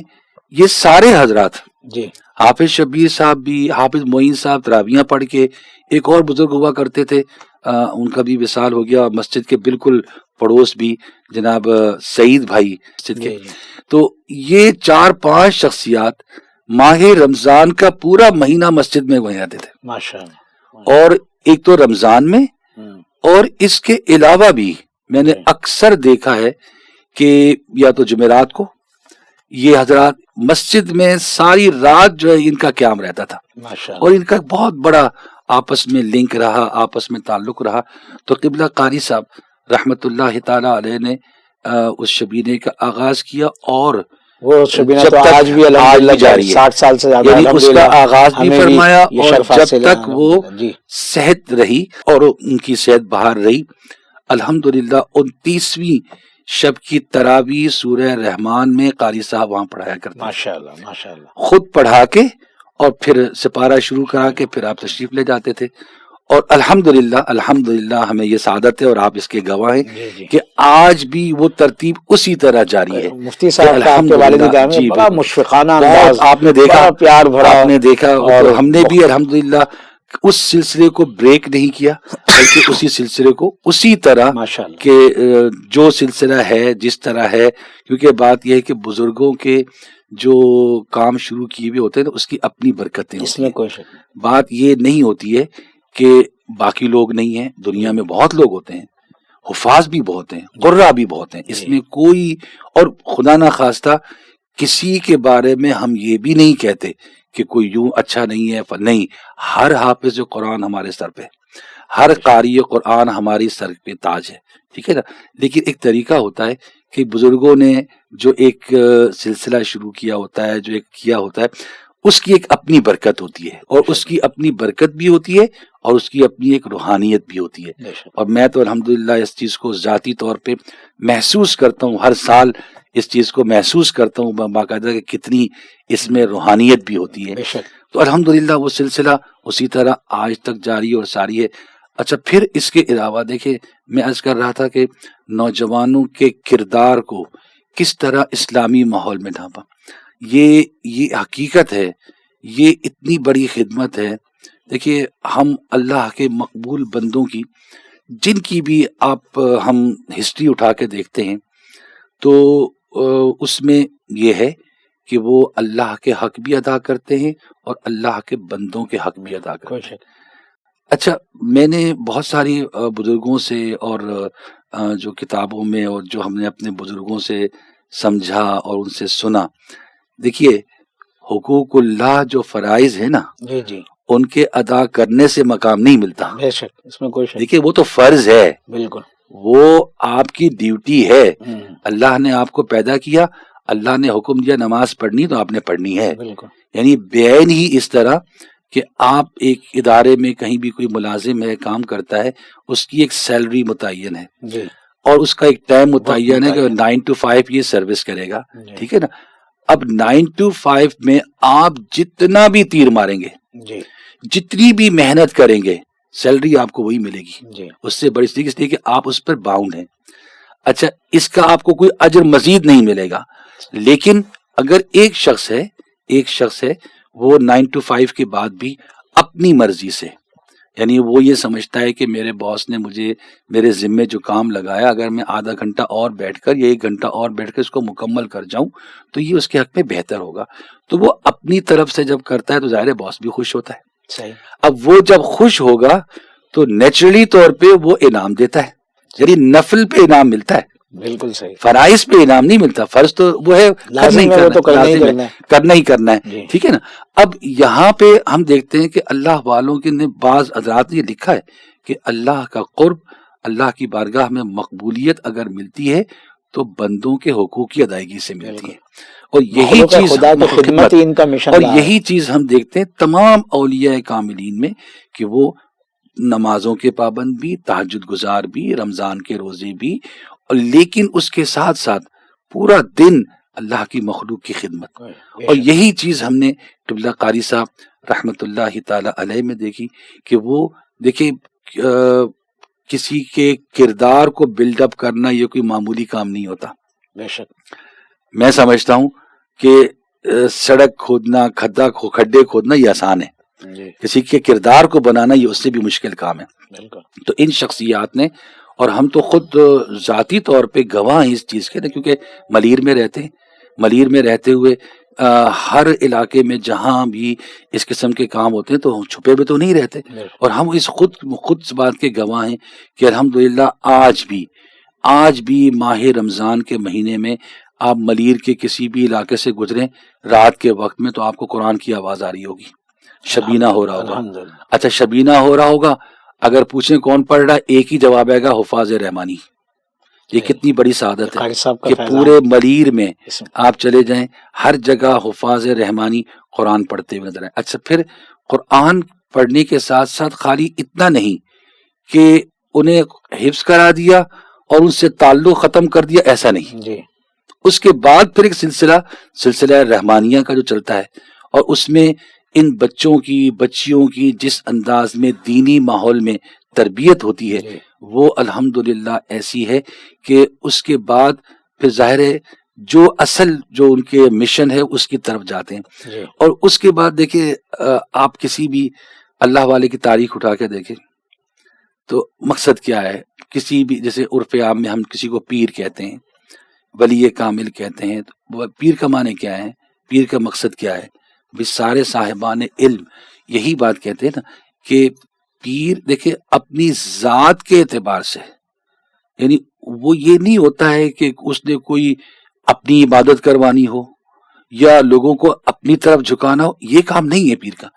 یہ سارے حضرات، حافظ شبیر صاحب بھی، حافظ معین صاحب تراویحاں پڑھ کے، ایک اور بزرگ ہوا کرتے تھے ان کا بھی وصال ہو گیا، مسجد کے بالکل پڑوس بھی جناب سعید بھائی مسجد کے، تو یہ 4-5 شخصیات ماہ رمضان کا پورا مہینہ مسجد میں وہیں آتے تھے، اور ایک تو رمضان میں، اور اس کے علاوہ بھی میں نے اکثر دیکھا ہے کہ یا تو جمعرات کو یہ حضرات مسجد میں ساری رات جو ہے ان کا قیام رہتا تھا، اور ان کا بہت بڑا آپس میں لنک رہا، آپس میں تعلق رہا۔ تو قبلہ قاری صاحب رحمت اللہ تعالی علیہ نے اس شبینے کا آغاز کیا، اور وہ شبینہ تو آج بھی الحمدللہ جاری ہے، 60 سال سے زیادہ، یعنی اس کا آغاز بھی فرمایا، اور جب تک وہ صحت رہی اور ان کی صحت بہار رہی، الحمدللہ 29ویں شب کی تراویح سورہ رحمان میں قاری صاحب وہاں پڑھایا کرتے، ماشاءاللہ ماشاءاللہ، خود پڑھا کے اور پھر سپارہ شروع کرا کے پھر آپ تشریف لے جاتے تھے، اور الحمدللہ ہمیں یہ سعادت ہے اور آپ اس کے گواہ ہیں کہ آج بھی وہ ترتیب اسی طرح جاری ہے۔ مفتی صاحب کا آپ کے والد گرامی میں بڑا مشفقانہ انداز، آپ نے دیکھا، بڑا پیار بھرا، آپ نے دیکھا، اور ہم نے بھی الحمدللہ اس سلسلے کو بریک نہیں کیا، بلکہ اسی سلسلے کو اسی طرح کہ جو سلسلہ ہے جس طرح ہے، کیونکہ بات یہ ہے کہ بزرگوں کے جو کام شروع کیے ہوئے ہوتے ہیں اس کی اپنی برکتیں اس میں کوئی شک نہیں۔ بات یہ نہیں ہوتی ہے کہ باقی لوگ نہیں ہیں، دنیا میں بہت لوگ ہوتے ہیں، حفاظ بھی بہت ہیں، قرہ بھی بہت ہیں، اس میں کوئی، اور خدا نہ خواستہ کسی کے بارے میں ہم یہ بھی نہیں کہتے کہ کوئی یوں اچھا نہیں ہے، نہیں، ہر حافظ قرآن ہمارے سر پہ، ہر قاری قرآن ہماری سر پہ تاج ہے، ٹھیک ہے نا، لیکن ایک طریقہ ہوتا ہے کہ بزرگوں نے جو ایک سلسلہ شروع کیا ہوتا ہے، جو ایک کیا ہوتا ہے، اس کی ایک اپنی برکت ہوتی ہے، اور اس کی اپنی برکت بھی ہوتی ہے، اور اس کی اپنی ایک روحانیت بھی ہوتی ہے. اور میں تو الحمدللہ اس چیز کو ذاتی طور پہ محسوس کرتا ہوں، ہر سال اس چیز کو محسوس کرتا ہوں باقاعدہ کہ کتنی اس میں روحانیت بھی ہوتی ہے. تو الحمدللہ وہ سلسلہ اسی طرح آج تک جاری اور ساری ہے. اچھا، پھر اس کے علاوہ دیکھیں، میں عرض کر رہا تھا کہ نوجوانوں کے کردار کو کس طرح اسلامی ماحول میں ڈھانپا. یہ حقیقت ہے، یہ اتنی بڑی خدمت ہے. دیکھیے، ہم اللہ کے مقبول بندوں کی جن کی بھی ہم ہسٹری اٹھا کے دیکھتے ہیں تو اس میں یہ ہے کہ وہ اللہ کے حق بھی ادا کرتے ہیں اور اللہ کے بندوں کے حق بھی ادا کرتے ہیں. اچھا، میں نے بہت ساری بزرگوں سے اور جو کتابوں میں اور جو ہم نے اپنے بزرگوں سے سمجھا اور ان سے سنا، دیکھیے حقوق اللہ جو فرائض ہے نا، جی ان کے ادا کرنے سے مقام نہیں ملتا. بے شک، اس میں کوئی شک. دیکھیے وہ تو فرض ہے، بالکل وہ آپ کی ڈیوٹی ہے. اللہ نے آپ کو پیدا کیا، اللہ نے حکم دیا نماز پڑھنی تو آپ نے پڑھنی ہے. بالکل. یعنی بعین ہی اس طرح کہ آپ ایک ادارے میں کہیں بھی کوئی ملازم ہے، کام کرتا ہے، اس کی ایک سیلری متعین ہے جی، اور اس کا ایک ٹائم متعین ہے کہ 9 to 5 یہ سروس کرے گا. ٹھیک ہے نا. اب 9 to 5 میں آپ جتنا بھی تیر ماریں گے، جی، جتنی بھی محنت کریں گے، سیلری آپ کو وہی ملے گی. جی، اس سے بڑی چیز اس لیے کہ آپ اس پر باؤنڈ ہیں. اچھا، اس کا آپ کو کوئی اجر مزید نہیں ملے گا. لیکن اگر ایک شخص ہے وہ 9 to 5 کے بعد بھی اپنی مرضی سے، یعنی وہ یہ سمجھتا ہے کہ میرے باس نے مجھے میرے ذمے جو کام لگایا، اگر میں آدھا گھنٹہ اور بیٹھ کر یا 1 گھنٹہ اور بیٹھ کر اس کو مکمل کر جاؤں تو یہ اس کے حق میں بہتر ہوگا. تو وہ اپنی طرف سے جب کرتا ہے تو ظاہر ہے باس بھی خوش ہوتا ہے. صحیح. اب وہ جب خوش ہوگا تو نیچرلی طور پہ وہ انعام دیتا ہے، یعنی نفل پہ انعام ملتا ہے. بالکل صحیح. فرائض پہ انعام نہیں ملتا. فرض تو وہ ہے کرنا ہی کرنا ہے. ٹھیک ہے نا. اب یہاں پہ ہم دیکھتے ہیں کہ اللہ والوں کے نے بعض حضرات نے یہ لکھا ہے کہ اللہ کا قرب، اللہ کی بارگاہ میں مقبولیت اگر ملتی ہے تو بندوں کے حقوق کی ادائیگی سے ملتی ہے. اور یہی چیز خدمت ہی ان کا مشن، اور یہی چیز ہم دیکھتے ہیں تمام اولیاء کاملین میں کہ وہ نمازوں کے پابند بھی، تہجد گزار بھی، رمضان کے روزے بھی، لیکن اس کے ساتھ ساتھ پورا دن اللہ کی مخلوق کی خدمت. اور یہی چیز ہم نے قبلہ قاری صاحب رحمت اللہ تعالی علیہ میں دیکھی کہ وہ دیکھیں کسی کے کردار کو بلڈ اپ کرنا یہ کوئی معمولی کام نہیں ہوتا. بے شک. میں سمجھتا ہوں کہ سڑک کھودنا، کھڈے کھودنا یہ آسان ہے، کسی کے کردار کو بنانا یہ اس سے بھی مشکل کام ہے. تو ان شخصیات نے، اور ہم تو خود ذاتی طور پہ گواہ ہیں اس چیز کے، کیونکہ ملیر میں رہتے ہیں. ملیر میں رہتے ہوئے ہر علاقے میں جہاں بھی اس قسم کے کام ہوتے ہیں تو ہم چھپے ہوئے تو نہیں رہتے، اور ہم اس خود اس بات کے گواہ ہیں کہ الحمدللہ آج بھی ماہ رمضان کے مہینے میں آپ ملیر کے کسی بھی علاقے سے گزریں رات کے وقت میں تو آپ کو قرآن کی آواز آ رہی ہوگی، شبینہ ہو رہا ہوگا. اچھا، شبینہ ہو رہا ہوگا، اگر پوچھیں کون پڑھ رہا ہے، ایک ہی جواب آئے گا، حفاظ رحمانی. یہ کتنی بڑی سعادت ہے کہ پورے ملیر میں آپ چلے جائیں، ہر جگہ حفاظ رحمانی قرآن پڑھتے ہوئے نظر آئے. اچھا، پھر قرآن پڑھنے کے ساتھ ساتھ خالی اتنا نہیں کہ انہیں حفظ کرا دیا اور ان سے تعلق ختم کر دیا، ایسا نہیں جی. اس کے بعد پھر ایک سلسلہ رحمانیہ کا جو چلتا ہے، اور اس میں ان بچیوں کی جس انداز میں دینی ماحول میں تربیت ہوتی ہے وہ الحمدللہ ایسی ہے کہ اس کے بعد پھر ظاہر ہے جو ان کے مشن ہے اس کی طرف جاتے ہیں. اور اس کے بعد دیکھیں، آپ کسی بھی اللہ والے کی تاریخ اٹھا کے دیکھیں تو مقصد کیا ہے. کسی بھی جیسے عرف عام میں ہم کسی کو پیر کہتے ہیں، ولی کامل کہتے ہیں، تو پیر کا معنی کیا ہے، پیر کا مقصد کیا ہے. بھی سارے صاحبان علم یہی بات کہتے ہیں نا کہ پیر دیکھیں اپنی ذات کے اعتبار سے، یعنی وہ یہ نہیں ہوتا ہے کہ اس نے کوئی اپنی عبادت کروانی ہو یا لوگوں کو اپنی طرف جھکانا ہو، یہ کام نہیں ہے پیر کا.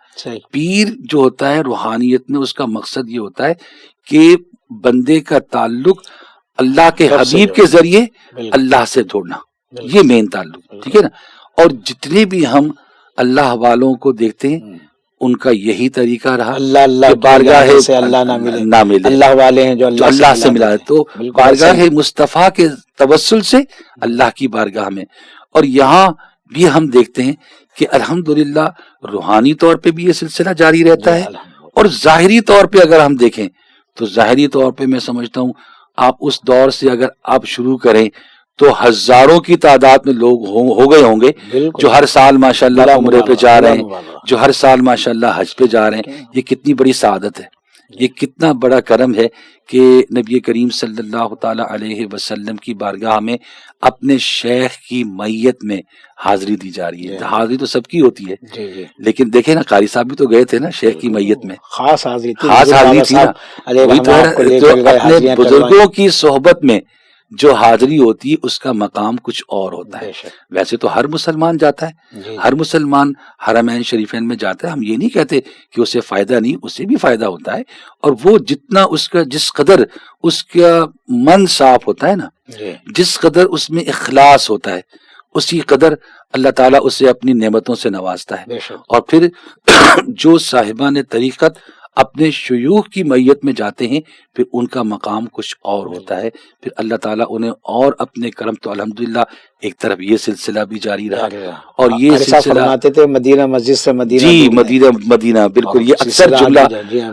پیر جو ہوتا ہے روحانیت میں اس کا مقصد یہ ہوتا ہے کہ بندے کا تعلق اللہ کے حبیب کے ذریعے اللہ سے جوڑنا، یہ مین تعلق. ٹھیک ہے نا. اور جتنے بھی ہم اللہ والوں کو دیکھتے ہیں ان کا یہی طریقہ رہا اللہ کہ بارگاہ سے اللہ نہ ملے، اللہ والے ہیں جو اللہ سے ملا ہے، تو بارگاہ بالکل مصطفیٰ کے توسل سے اللہ کی بارگاہ میں. اور یہاں بھی ہم دیکھتے ہیں کہ الحمدللہ روحانی طور پہ بھی یہ سلسلہ جاری رہتا ہے، اور ظاہری طور پہ اگر ہم دیکھیں تو ظاہری طور پہ میں سمجھتا ہوں آپ اس دور سے اگر آپ شروع کریں تو ہزاروں کی تعداد میں لوگ ہو گئے ہوں گے جو ہر سال ماشاءاللہ عمرے پہ جا رہے ہیں، جو ہر سال ماشاءاللہ حج پہ جا رہے ہیں. یہ کتنی بڑی سعادت ہے، یہ کتنا بڑا کرم ہے کہ نبی کریم صلی اللہ تعالی علیہ وسلم کی بارگاہ میں اپنے شیخ کی میت میں حاضری دی جا رہی ہے. حاضری تو سب کی ہوتی ہے، لیکن دیکھیں نا قاری صاحب بھی تو گئے تھے نا شیخ کی میت میں، خاص حاضری تھی نا. تو اپنے بزرگوں کی صحبت میں جو حاضری ہوتی ہے اس کا مقام کچھ اور ہوتا ہے. ویسے تو ہر مسلمان جاتا ہے، ہر مسلمان حرمین شریفین میں جاتا ہے. ہم یہ نہیں کہتے کہ اسے فائدہ نہیں، اسے بھی فائدہ ہوتا ہے. اور وہ جتنا اس کا جس قدر اس کا من صاف ہوتا ہے نا، جس قدر اس میں اخلاص ہوتا ہے، اسی قدر اللہ تعالیٰ اسے اپنی نعمتوں سے نوازتا ہے. اور پھر جو صاحبان طریقت اپنے شیوخ کی میت میں جاتے ہیں پھر ان کا مقام کچھ اور ہوتا ہے. پھر اللہ تعالیٰ انہیں اور اپنے کرم، تو الحمدللہ ایک طرف یہ سلسلہ بھی جاری رہا. اور یہ سلسلہ فرماتے تھے مدینہ مسجد سے مدینہ، جی مدینہ بالکل. یہ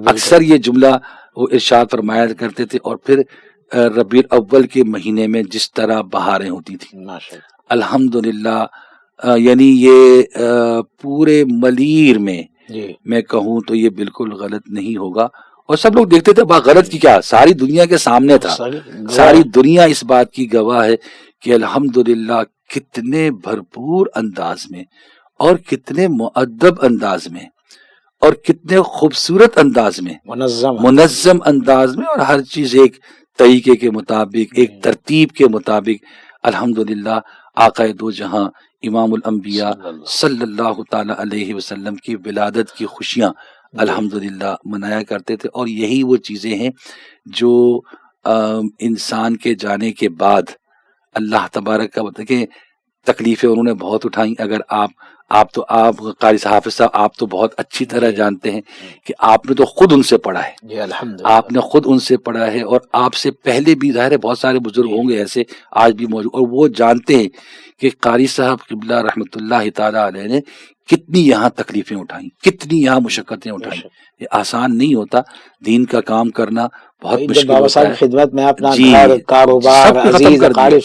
اکثر یہ جملہ وہ ارشاد فرمایا کرتے تھے. اور پھر ربیع الاول کے مہینے میں جس طرح بہاریں ہوتی تھی الحمدللہ، یعنی یہ پورے ملیر میں میں کہوں تو یہ بالکل غلط نہیں ہوگا. اور سب لوگ دیکھتے تھے، غلط کی کیا، ساری دنیا کے سامنے تھا، ساری دنیا اس بات کی گواہ ہے کہ الحمدللہ کتنے بھرپور انداز میں اور کتنے مؤدب انداز میں اور کتنے خوبصورت انداز میں، منظم انداز میں، اور ہر چیز ایک طریقے کے مطابق، ایک ترتیب کے مطابق الحمدللہ آقا دو جہاں امام الانبیاء صلی اللہ تعالی علیہ وسلم کی ولادت کی خوشیاں الحمدللہ منایا کرتے تھے. اور یہی وہ چیزیں ہیں جو انسان کے جانے کے بعد اللہ تبارک کا کہ تکلیفیں انہوں نے بہت اٹھائیں. اگر آپ قاری حافظ صاحب آپ تو بہت اچھی طرح جانتے ہیں کہ آپ نے تو خود ان سے پڑھا ہے، آپ نے خود ان سے پڑھا ہے. اور آپ سے پہلے بھی ظاہر ہے بہت سارے بزرگ ہوں گے ایسے آج بھی موجود، اور وہ جانتے ہیں کہ قاری صاحب قبلہ رحمۃ اللہ تعالی علیہ نے کتنی یہاں تکلیفیں اٹھائیں، کتنی یہاں مشقتیں اٹھائیں. یہ آسان نہیں ہوتا، دین کا کام کرنا بہت مشکل ہوتا ہے. خدمت میں اپنا گھر، کاروبار، عزیز اقارب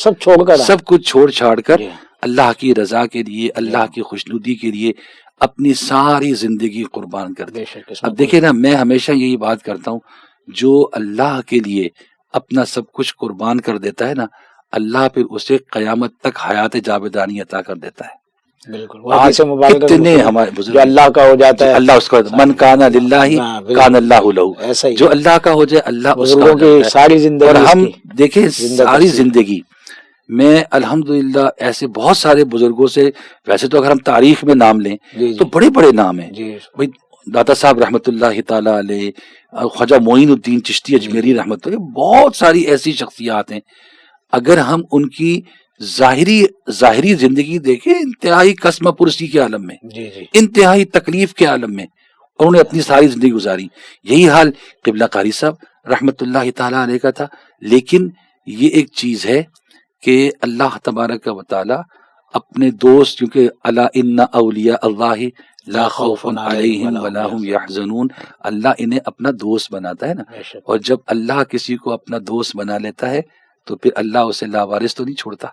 سب کچھ چھوڑ چھاڑ کر اللہ کی رضا کے لیے، اللہ کی خوشنودی کے لیے اپنی ساری زندگی قربان کر دے. اب دیکھیں نا، میں ہمیشہ یہی بات کرتا ہوں، جو اللہ کے لیے اپنا سب کچھ قربان کر دیتا ہے نا، اللہ پھر اسے قیامت تک حیات جاودانی عطا کر دیتا ہے. بالکل کتنے ہمارے بزرگ جو اللہ کا ہو جاتا ہے، اللہ اس کا من کان للہ کان اللہ لہ، جو اللہ کا ہو جائے اللہ اس کا ہو جاتا ہے. ساری زندگی. اور ہم دیکھیں ساری زندگی میں الحمدللہ ایسے بہت سارے بزرگوں سے، ویسے تو اگر ہم تاریخ میں نام لیں تو بڑے بڑے نام ہیں. بھائی داتا صاحب رحمۃ اللہ تعالی علیہ، خواجہ معین الدین چشتی اجمیری رحمۃ اللہ، بہت ساری ایسی شخصیات ہیں. اگر ہم ان کی ظاہری زندگی دیکھیں، انتہائی قسم پرسی کے عالم میں، انتہائی تکلیف کے عالم میں انہوں نے اپنی ساری زندگی گزاری. یہی حال قبلہ قاری صاحب رحمۃ اللہ تعالی علیہ کا تھا. لیکن یہ ایک چیز ہے کہ اللہ تبارک و تعالی اپنے دوست، کیونکہ الا ان اولیاء اللہ لا خوف علیہم ولا هم یحزنون، اللہ انہیں اپنا دوست بناتا ہے نا. اور جب اللہ کسی کو اپنا دوست بنا لیتا ہے تو پھر اللہ اسے لاوارث تو نہیں چھوڑتا،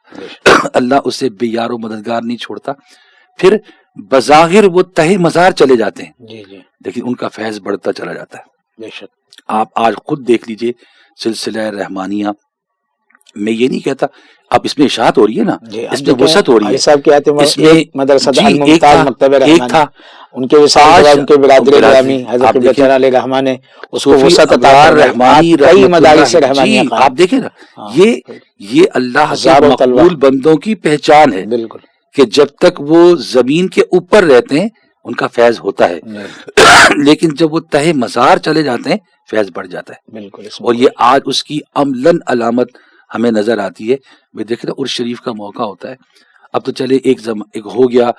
اللہ اسے بے یار و مددگار نہیں چھوڑتا. پھر بظاہر وہ تہہ مزار چلے جاتے ہیں لیکن ان کا فیض بڑھتا چلا جاتا ہے. آپ آج خود دیکھ لیجئے سلسلہ رحمانیہ میں، یہ نہیں کہتا اب اس میں اشاعت ہو رہی ہے نا، اس میں وسعت ہو رہی ہے. اس میں مدرسہ ایک تھا ان کے وصال ان کے برادر گرامی حضرت قبلہ علیہ رحمان نے اس کو وسعت عطا رحمانی کئی مدارس رحمانیہ. آپ دیکھیں نا، یہ اللہ کے مقبول بندوں کی پہچان ہے. بالکل، کہ جب تک وہ زمین کے اوپر رہتے ہیں ان کا فیض ہوتا ہے، لیکن جب وہ تہہ مزار چلے جاتے ہیں فیض بڑھ جاتا ہے. بالکل، اور یہ آج اس کی عملاً علامت ہمیں نظر آتی ہے. میں دیکھ رہا عرس شریف کا موقع ہوتا ہے، اب تو چلے ایک ہو گیا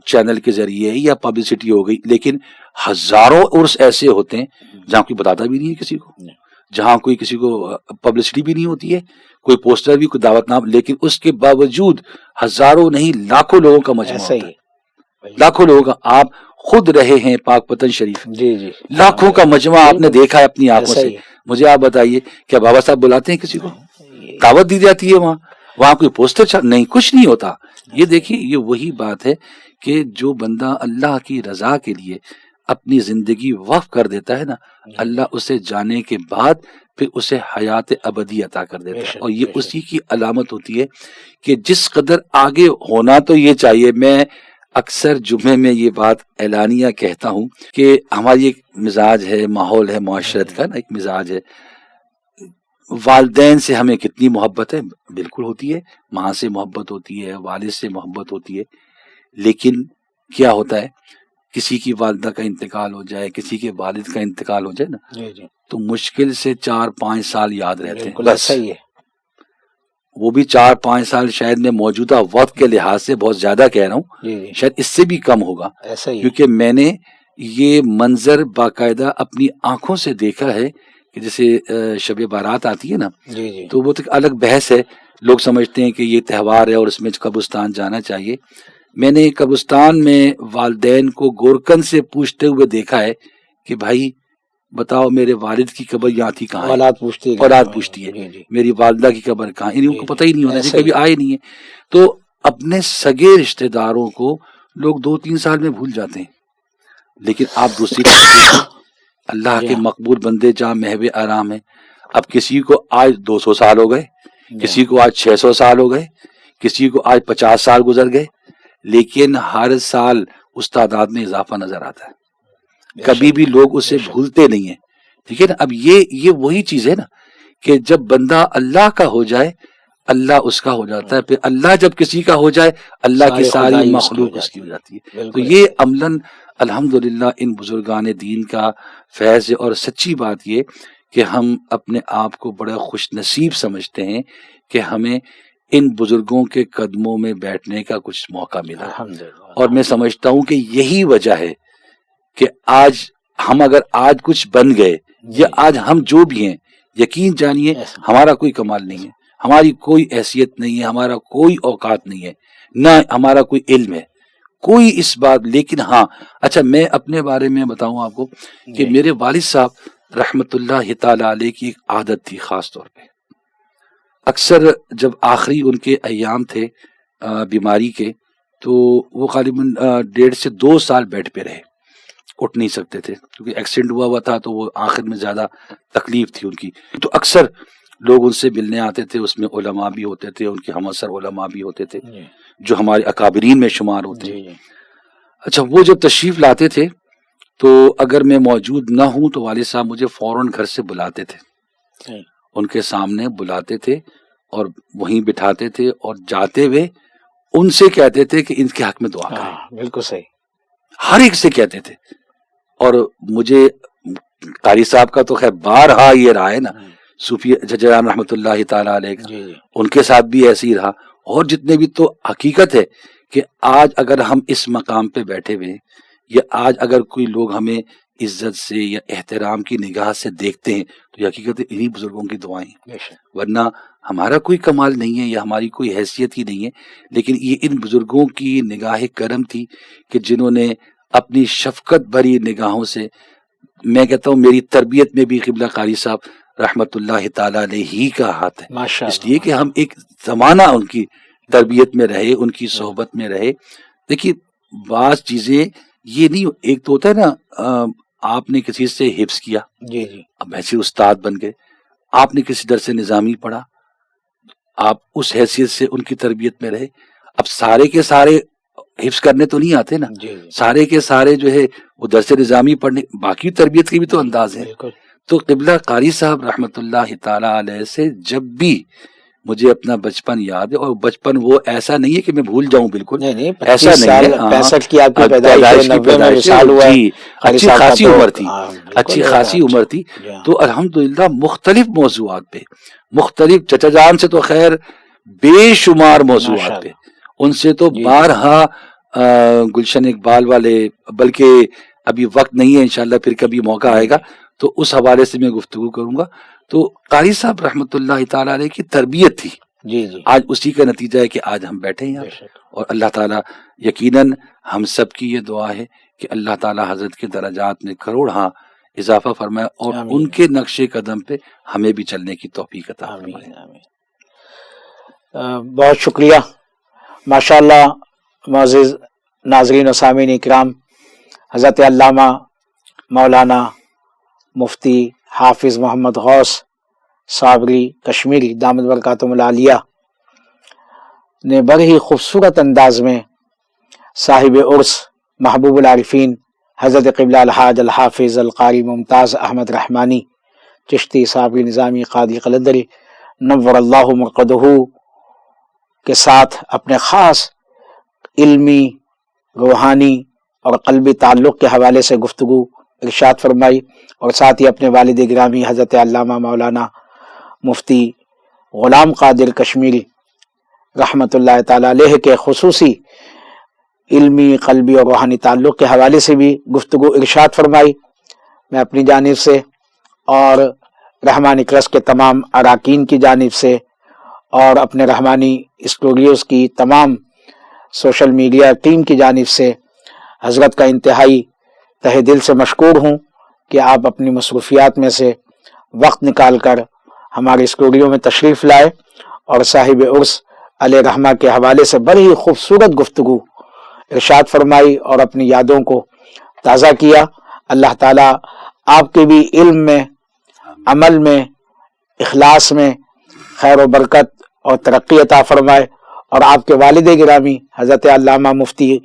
چینل کے ذریعے یا پبلسٹی ہو گئی، لیکن ہزاروں عرس ایسے ہوتے ہیں جہاں کوئی بتاتا بھی نہیں ہے کسی کو، جہاں کوئی کسی کو پبلسٹی بھی نہیں ہوتی ہے، کوئی پوسٹر بھی، کوئی دعوت نام، لیکن اس کے باوجود ہزاروں نہیں لاکھوں لوگوں کا مجمع ہوتا ہے، لاکھوں لوگوں کا. آپ خود رہے ہیں پاک پتن شریف، جی لاکھوں کا مجمع آپ نے دیکھا ہے اپنی آنکھوں سے. مجھے آپ بتائیے کیا بابا صاحب بلاتے ہیں کسی کو؟ دعوت دی جاتی ہے وہاں کوئی پوسٹر نہیں، کچھ نہیں ہوتا. یہ دیکھیے، یہ وہی بات ہے کہ جو بندہ اللہ کی رضا کے لیے اپنی زندگی وقف کر دیتا ہے نا، اللہ اسے جانے کے بعد پھر اسے حیات ابدی عطا کر دیتا ہے. اور یہ اسی کی علامت ہوتی ہے کہ جس قدر آگے ہونا تو یہ چاہیے. میں اکثر جمعے میں یہ بات اعلانیہ کہتا ہوں کہ ہماری ایک مزاج ہے، ماحول ہے، معاشرت کا نا ایک مزاج ہے. والدین سے ہمیں کتنی محبت ہے؟ بالکل ہوتی ہے، ماں سے محبت ہوتی ہے، والد سے محبت ہوتی ہے. لیکن کیا ہوتا ہے، کسی کی والدہ کا انتقال ہو جائے، کسی کے والد کا انتقال ہو جائے نا، تو مشکل سے 4-5 سال یاد رہتے ہیں بس. وہ بھی 4-5 سال شاید میں موجودہ وقت کے لحاظ سے بہت زیادہ کہہ رہا ہوں، شاید اس سے بھی کم ہوگا، کیونکہ میں نے یہ منظر باقاعدہ اپنی آنکھوں سے دیکھا ہے کہ جیسے شب بارات آتی ہے نا، تو وہ تو ایک الگ بحث ہے. لوگ سمجھتے ہیں کہ یہ تہوار ہے اور اس میں قبرستان جانا چاہیے. میں نے قبرستان میں والدین کو گورکن سے پوچھتے ہوئے دیکھا ہے کہ بھائی بتاؤ میرے والد کی قبر یہاں تھی کہاں؟ اولاد پوچھتی ہے میری والدہ کی قبر کہاں، ان کو پتہ ہی نہیں ہونا چاہیے، کبھی آئے نہیں ہے. تو اپنے سگے رشتہ داروں کو لوگ 2-3 سال میں بھول جاتے ہیں. لیکن آپ دوسری اللہ کے مقبول بندے جہاں محو آرام ہے، اب کسی کو آج 200 سال ہو گئے، کسی کو آج 600 سال ہو گئے، کسی کو آج 50 سال گزر گئے، لیکن ہر سال اس تعداد میں اضافہ نظر آتا ہے. کبھی بھی لوگ اسے بھولتے نہیں ہیں. ٹھیک ہے نا. اب یہ وہی چیز ہے نا کہ جب بندہ اللہ کا ہو جائے اللہ اس کا ہو جاتا ہے، پھر اللہ جب کسی کا ہو جائے اللہ کی ساری مخلوق اس کی ہو جاتی ہے. تو یہ عملاً الحمدللہ ان بزرگان دین کا فیض ہے. اور سچی بات یہ کہ ہم اپنے آپ کو بڑا خوش نصیب سمجھتے ہیں کہ ہمیں ان بزرگوں کے قدموں میں بیٹھنے کا کچھ موقع ملا. اور میں سمجھتا ہوں کہ یہی وجہ ہے کہ آج ہم اگر آج کچھ بن گئے یا آج ہم جو بھی ہیں، یقین جانیے ہمارا کوئی کمال نہیں ہے، ہماری کوئی حیثیت نہیں ہے، ہمارا کوئی اوقات نہیں ہے، نہ ہمارا کوئی علم ہے، کوئی اس بات. لیکن ہاں اچھا میں اپنے بارے میں بتاؤں آپ کو کہ میرے والد صاحب رحمت اللہ تعالی علیہ کی ایک عادت تھی خاص طور پہ. اکثر جب آخری ان کے ایام تھے بیماری کے، تو وہ غالباً 1.5 سے 2 سال بیڈ پہ رہے، اٹھ نہیں سکتے تھے کیونکہ ایکسیڈنٹ ہوا تھا، تو وہ آخر میں زیادہ تکلیف تھی ان کی. تو اکثر لوگ ان سے ملنے آتے تھے، اس میں علماء بھی ہوتے تھے، ان کے ہم اثر علماء بھی ہوتے تھے جو ہمارے اکابرین میں شمار ہوتے ہیں. اچھا وہ جب تشریف لاتے تھے تو اگر میں موجود نہ ہوں تو والد صاحب مجھے فوراً گھر سے بلاتے تھے، ان کے سامنے بلاتے تھے اور وہیں بٹھاتے تھے، اور جاتے ہوئے ان سے کہتے تھے کہ ان کے حق میں دعا کریں. بالکل صحیح، ہر ایک سے کہتے تھے. اور مجھے قاری صاحب کا تو خیر بارہا یہ رہا ہے نا، صوفی ججران رحمۃ اللہ تعالی علیہ کا، ان کے ساتھ بھی ایسے ہی رہا. اور جتنے بھی، تو حقیقت ہے کہ آج اگر ہم اس مقام پہ بیٹھے ہوئے ہیں، یا آج اگر کوئی لوگ ہمیں عزت سے یا احترام کی نگاہ سے دیکھتے ہیں، تو یہ حقیقت انہی بزرگوں کی دعائیں، ورنہ ہمارا کوئی کمال نہیں ہے یا ہماری کوئی حیثیت ہی نہیں ہے. لیکن یہ ان بزرگوں کی نگاہ کرم تھی کہ جنہوں نے اپنی شفقت بھری نگاہوں سے، میں کہتا ہوں میری تربیت میں بھی قبلہ قاری صاحب رحمت اللہ تعالی علیہ ہی کا ہاتھ ہے، اس لیے کہ ہم ایک زمانہ ان کی تربیت میں رہے، ان کی صحبت میں رہے. دیکھیے بعض چیزیں یہ نہیں، ایک تو ہوتا ہے نا آپ نے کسی سے حفظ کیا، اب ایسے استاد بن گئے، آپ نے کسی درس نظامی پڑھا، آپ اس حیثیت سے ان کی تربیت میں رہے. اب سارے کے سارے حفظ کرنے تو نہیں آتے نا، سارے کے سارے جو ہے وہ درس نظامی پڑھنے، باقی تربیت کے بھی تو انداز ہے. تو قبلہ قاری صاحب رحمت اللہ تعالی علیہ سے جب بھی مجھے اپنا بچپن یاد ہے، اور بچپن وہ ایسا نہیں ہے کہ میں بھول جاؤں، بالکل ایسا نہیں ہے. 65 کی آپ کی پیدائش، 90 میں وصال ہوا، جی اچھی خاصی عمر تھی، اچھی خاصی عمر تھی. تو الحمدللہ مختلف موضوعات پہ، مختلف چچا جان سے تو خیر بے شمار موضوعات پہ، ان سے تو بارہا گلشن اقبال والے، بلکہ ابھی وقت نہیں ہے، انشاءاللہ پھر کبھی موقع آئے گا تو اس حوالے سے میں گفتگو کروں گا. تو قاری صاحب رحمۃ اللہ تعالیٰ علیہ کی تربیت تھی، جی جی آج اسی کا نتیجہ ہے کہ آج ہم بیٹھے ہیں یہاں. اور اللہ تعالیٰ یقیناً ہم سب کی یہ دعا ہے کہ اللہ تعالیٰ حضرت کے درجات میں کروڑ ہاں اضافہ فرمائے اور آمین. ان کے نقش قدم پہ ہمیں بھی چلنے کی توفیق عطا فرمائے. آمین آمین. بہت شکریہ. ماشاءاللہ معزز ناظرین و سامعین اکرام، حضرت علامہ مولانا مفتی حافظ محمد غوث صابری کشمیری دامت برکاتہم العالیہ نے بڑے ہی خوبصورت انداز میں صاحب عرس محبوب العارفین حضرت قبلہ الحاج الحافظ القاری ممتاز احمد رحمانی چشتی صابری نظامی قادری قلندری نور اللہ مرقدہ کے ساتھ اپنے خاص علمی، روحانی اور قلبی تعلق کے حوالے سے گفتگو ارشاد فرمائی، اور ساتھ ہی اپنے والد گرامی حضرت علامہ مولانا مفتی غلام قادر کشمیری رحمۃ اللہ تعالیٰ علیہ کے خصوصی علمی، قلبی اور روحانی تعلق کے حوالے سے بھی گفتگو ارشاد فرمائی. میں اپنی جانب سے اور رحمانی ٹرسٹ کے تمام اراکین کی جانب سے اور اپنے رحمانی اسٹوڈیوز کی تمام سوشل میڈیا ٹیم کی جانب سے حضرت کا انتہائی تہ دل سے مشکور ہوں کہ آپ اپنی مصروفیات میں سے وقت نکال کر ہمارے اسٹوڈیو میں تشریف لائے اور صاحب عرس علیہ رحمہ کے حوالے سے بڑی ہی خوبصورت گفتگو ارشاد فرمائی اور اپنی یادوں کو تازہ کیا. اللہ تعالیٰ آپ کے بھی علم میں، عمل میں، اخلاص میں خیر و برکت اور ترقی عطا فرمائے، اور آپ کے والد گرامی حضرت علامہ مفتی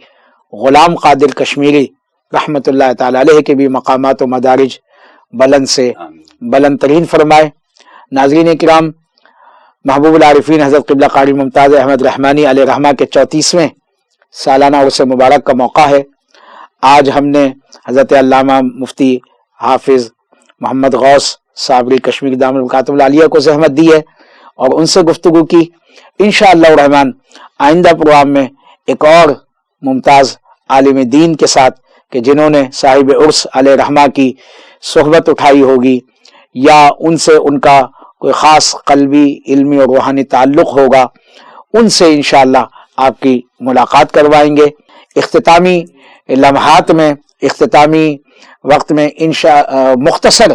غلام قادر کشمیری رحمۃ اللہ تعالیٰ علیہ کے بھی مقامات و مدارج بلند سے بلند ترین فرمائے. ناظرین کرام، محبوب العارفین حضرت قبلہ قاری ممتاز احمد رحمانی علیہ رحمہ کے 34ویں سالانہ عرس مبارک کا موقع ہے. آج ہم نے حضرت علامہ مفتی حافظ محمد غوث صابری کشمیری دامت برکاتہم العالیہ کو زحمت دی ہے اور ان سے گفتگو کی. انشاءاللہ الرحمن آئندہ پروگرام میں ایک اور ممتاز عالم دین کے ساتھ کہ جنہوں نے صاحب عرس علیہ رحمہ کی صحبت اٹھائی ہوگی یا ان سے ان کا کوئی خاص قلبی، علمی اور روحانی تعلق ہوگا، ان سے انشاءاللہ آپ کی ملاقات کروائیں گے. اختتامی لمحات میں، اختتامی وقت میں مختصر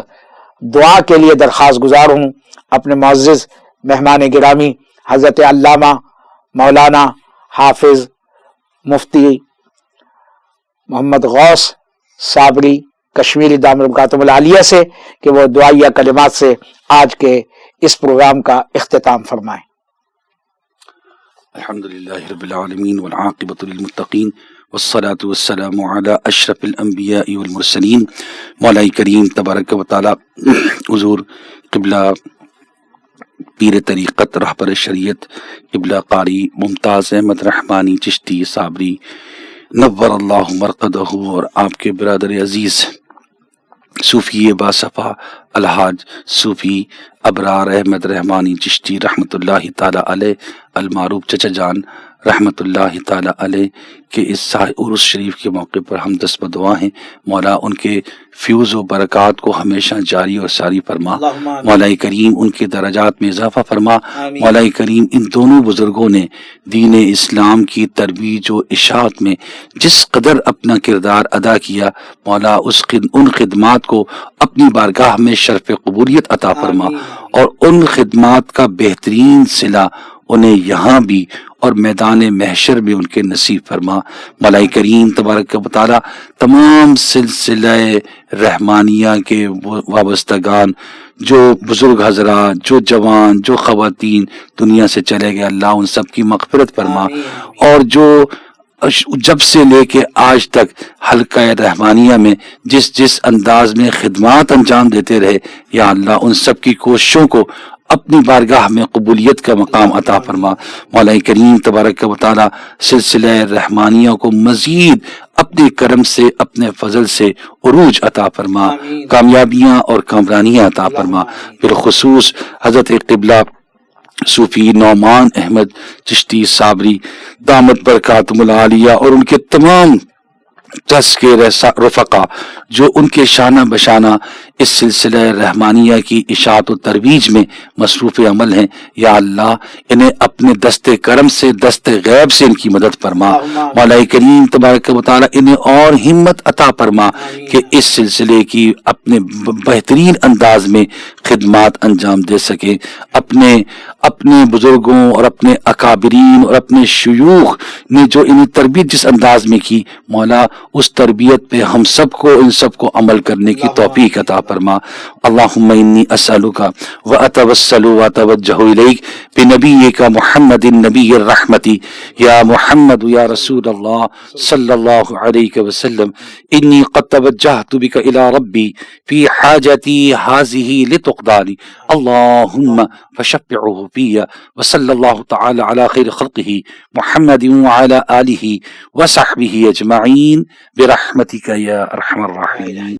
دعا کے لیے درخواست گزار ہوں اپنے معزز مہمان گرامی حضرت علامہ مولانا حافظ مفتی محمد غوث صابری کشمیری دامت برکاتہم العالیہ سے کہ وہ دعائیہ کلمات سے آج کے اس پروگرام کا اختتام فرمائیں. الحمدللہ رب العالمین والعاقبۃ للمتقین والصلاة والسلام علی اشرف الانبیاء والمرسلین. مولا کریم تبارک و تعالی حضور قبلہ پیر طریقت رہبر شریعت قبلہ قاری ممتاز احمد رحمانی چشتی صابری نور اللہ مرقدہ اور آپ کے برادر عزیز صوفی باصفا الحاج صوفی ابرار احمد رحمانی چشتی رحمۃ اللہ تعالی علیہ المعروف چچا جان رحمۃ اللہ تعالی علیہ کے اس عرس شریف کے موقع پر ہم دست بدعا ہیں. مولا ان کے فیوز و برکات کو ہمیشہ جاری اور ساری فرما. مولا کریم ان کے درجات میں اضافہ فرما. مولا کریم ان دونوں بزرگوں نے دین اسلام کی ترویج و اشاعت میں جس قدر اپنا کردار ادا کیا، مولا ان خدمات کو اپنی بارگاہ میں شرف قبولیت عطا فرما اور ان خدمات کا بہترین صلہ انہیں یہاں بھی اور میدان محشر بھی ان کے نصیب فرما. مولا کریم تبارک و تعالی تمام سلسلہ رحمانیہ کے وابستگان، جو بزرگ حضرات، جو جوان، جو خواتین دنیا سے چلے گئے، اللہ ان سب کی مغفرت فرما. اور جو جب سے لے کے آج تک حلقہ رحمانیہ میں جس انداز میں خدمات انجام دیتے رہے، یا اللہ ان سب کی کوششوں کو اپنی بارگاہ میں قبولیت کا مقام عطا فرما. مولا کریم تبارک و تعالی سلسلہ رحمانیہ کو مزید اپنے کرم سے، اپنے فضل سے عروج عطا فرما، کامیابیاں اور کامرانیاں عطا فرما. بالخصوص حضرت قبلہ صوفی نعمان احمد چشتی صابری دامت برکاتہم العالیہ اور ان کے تمام ٹرسٹ کے رفقا جو ان کے شانہ بشانہ اس سلسلہ رحمانیہ کی اشاعت و ترویج میں مصروف عمل ہیں، یا اللہ انہیں اپنے دست کرم سے، دست غیب سے ان کی مدد فرما۔ مولا کریم تبارک و تعالی انہیں اور ہمت عطا فرما کہ اس سلسلے کی اپنے بہترین انداز میں خدمات انجام دے سکے۔ اپنے بزرگوں اور اپنے اکابرین اور اپنے شیوخ نے جو انہیں تربیت جس انداز میں کی، مولا اس تربیت پہ ہم سب کو، ان سب کو عمل کرنے کی توفیق عطا فرما۔ اللہم انی اسألک واتوسل واتوجہ الیک بنبیک محمد النبی الرحمت یا محمد یا رسول اللہ صلی اللہ علیہ وسلم انی قد توجہت بک الی ربی فی حاجتی ہذہ لتقضی لی اللہم فشفعہ فی وصلی اللہ تعالی علی خیر خلقہ محمد وعلی آلہ وصحبہ اجمعین برحمتک یا ارحم الراحمین۔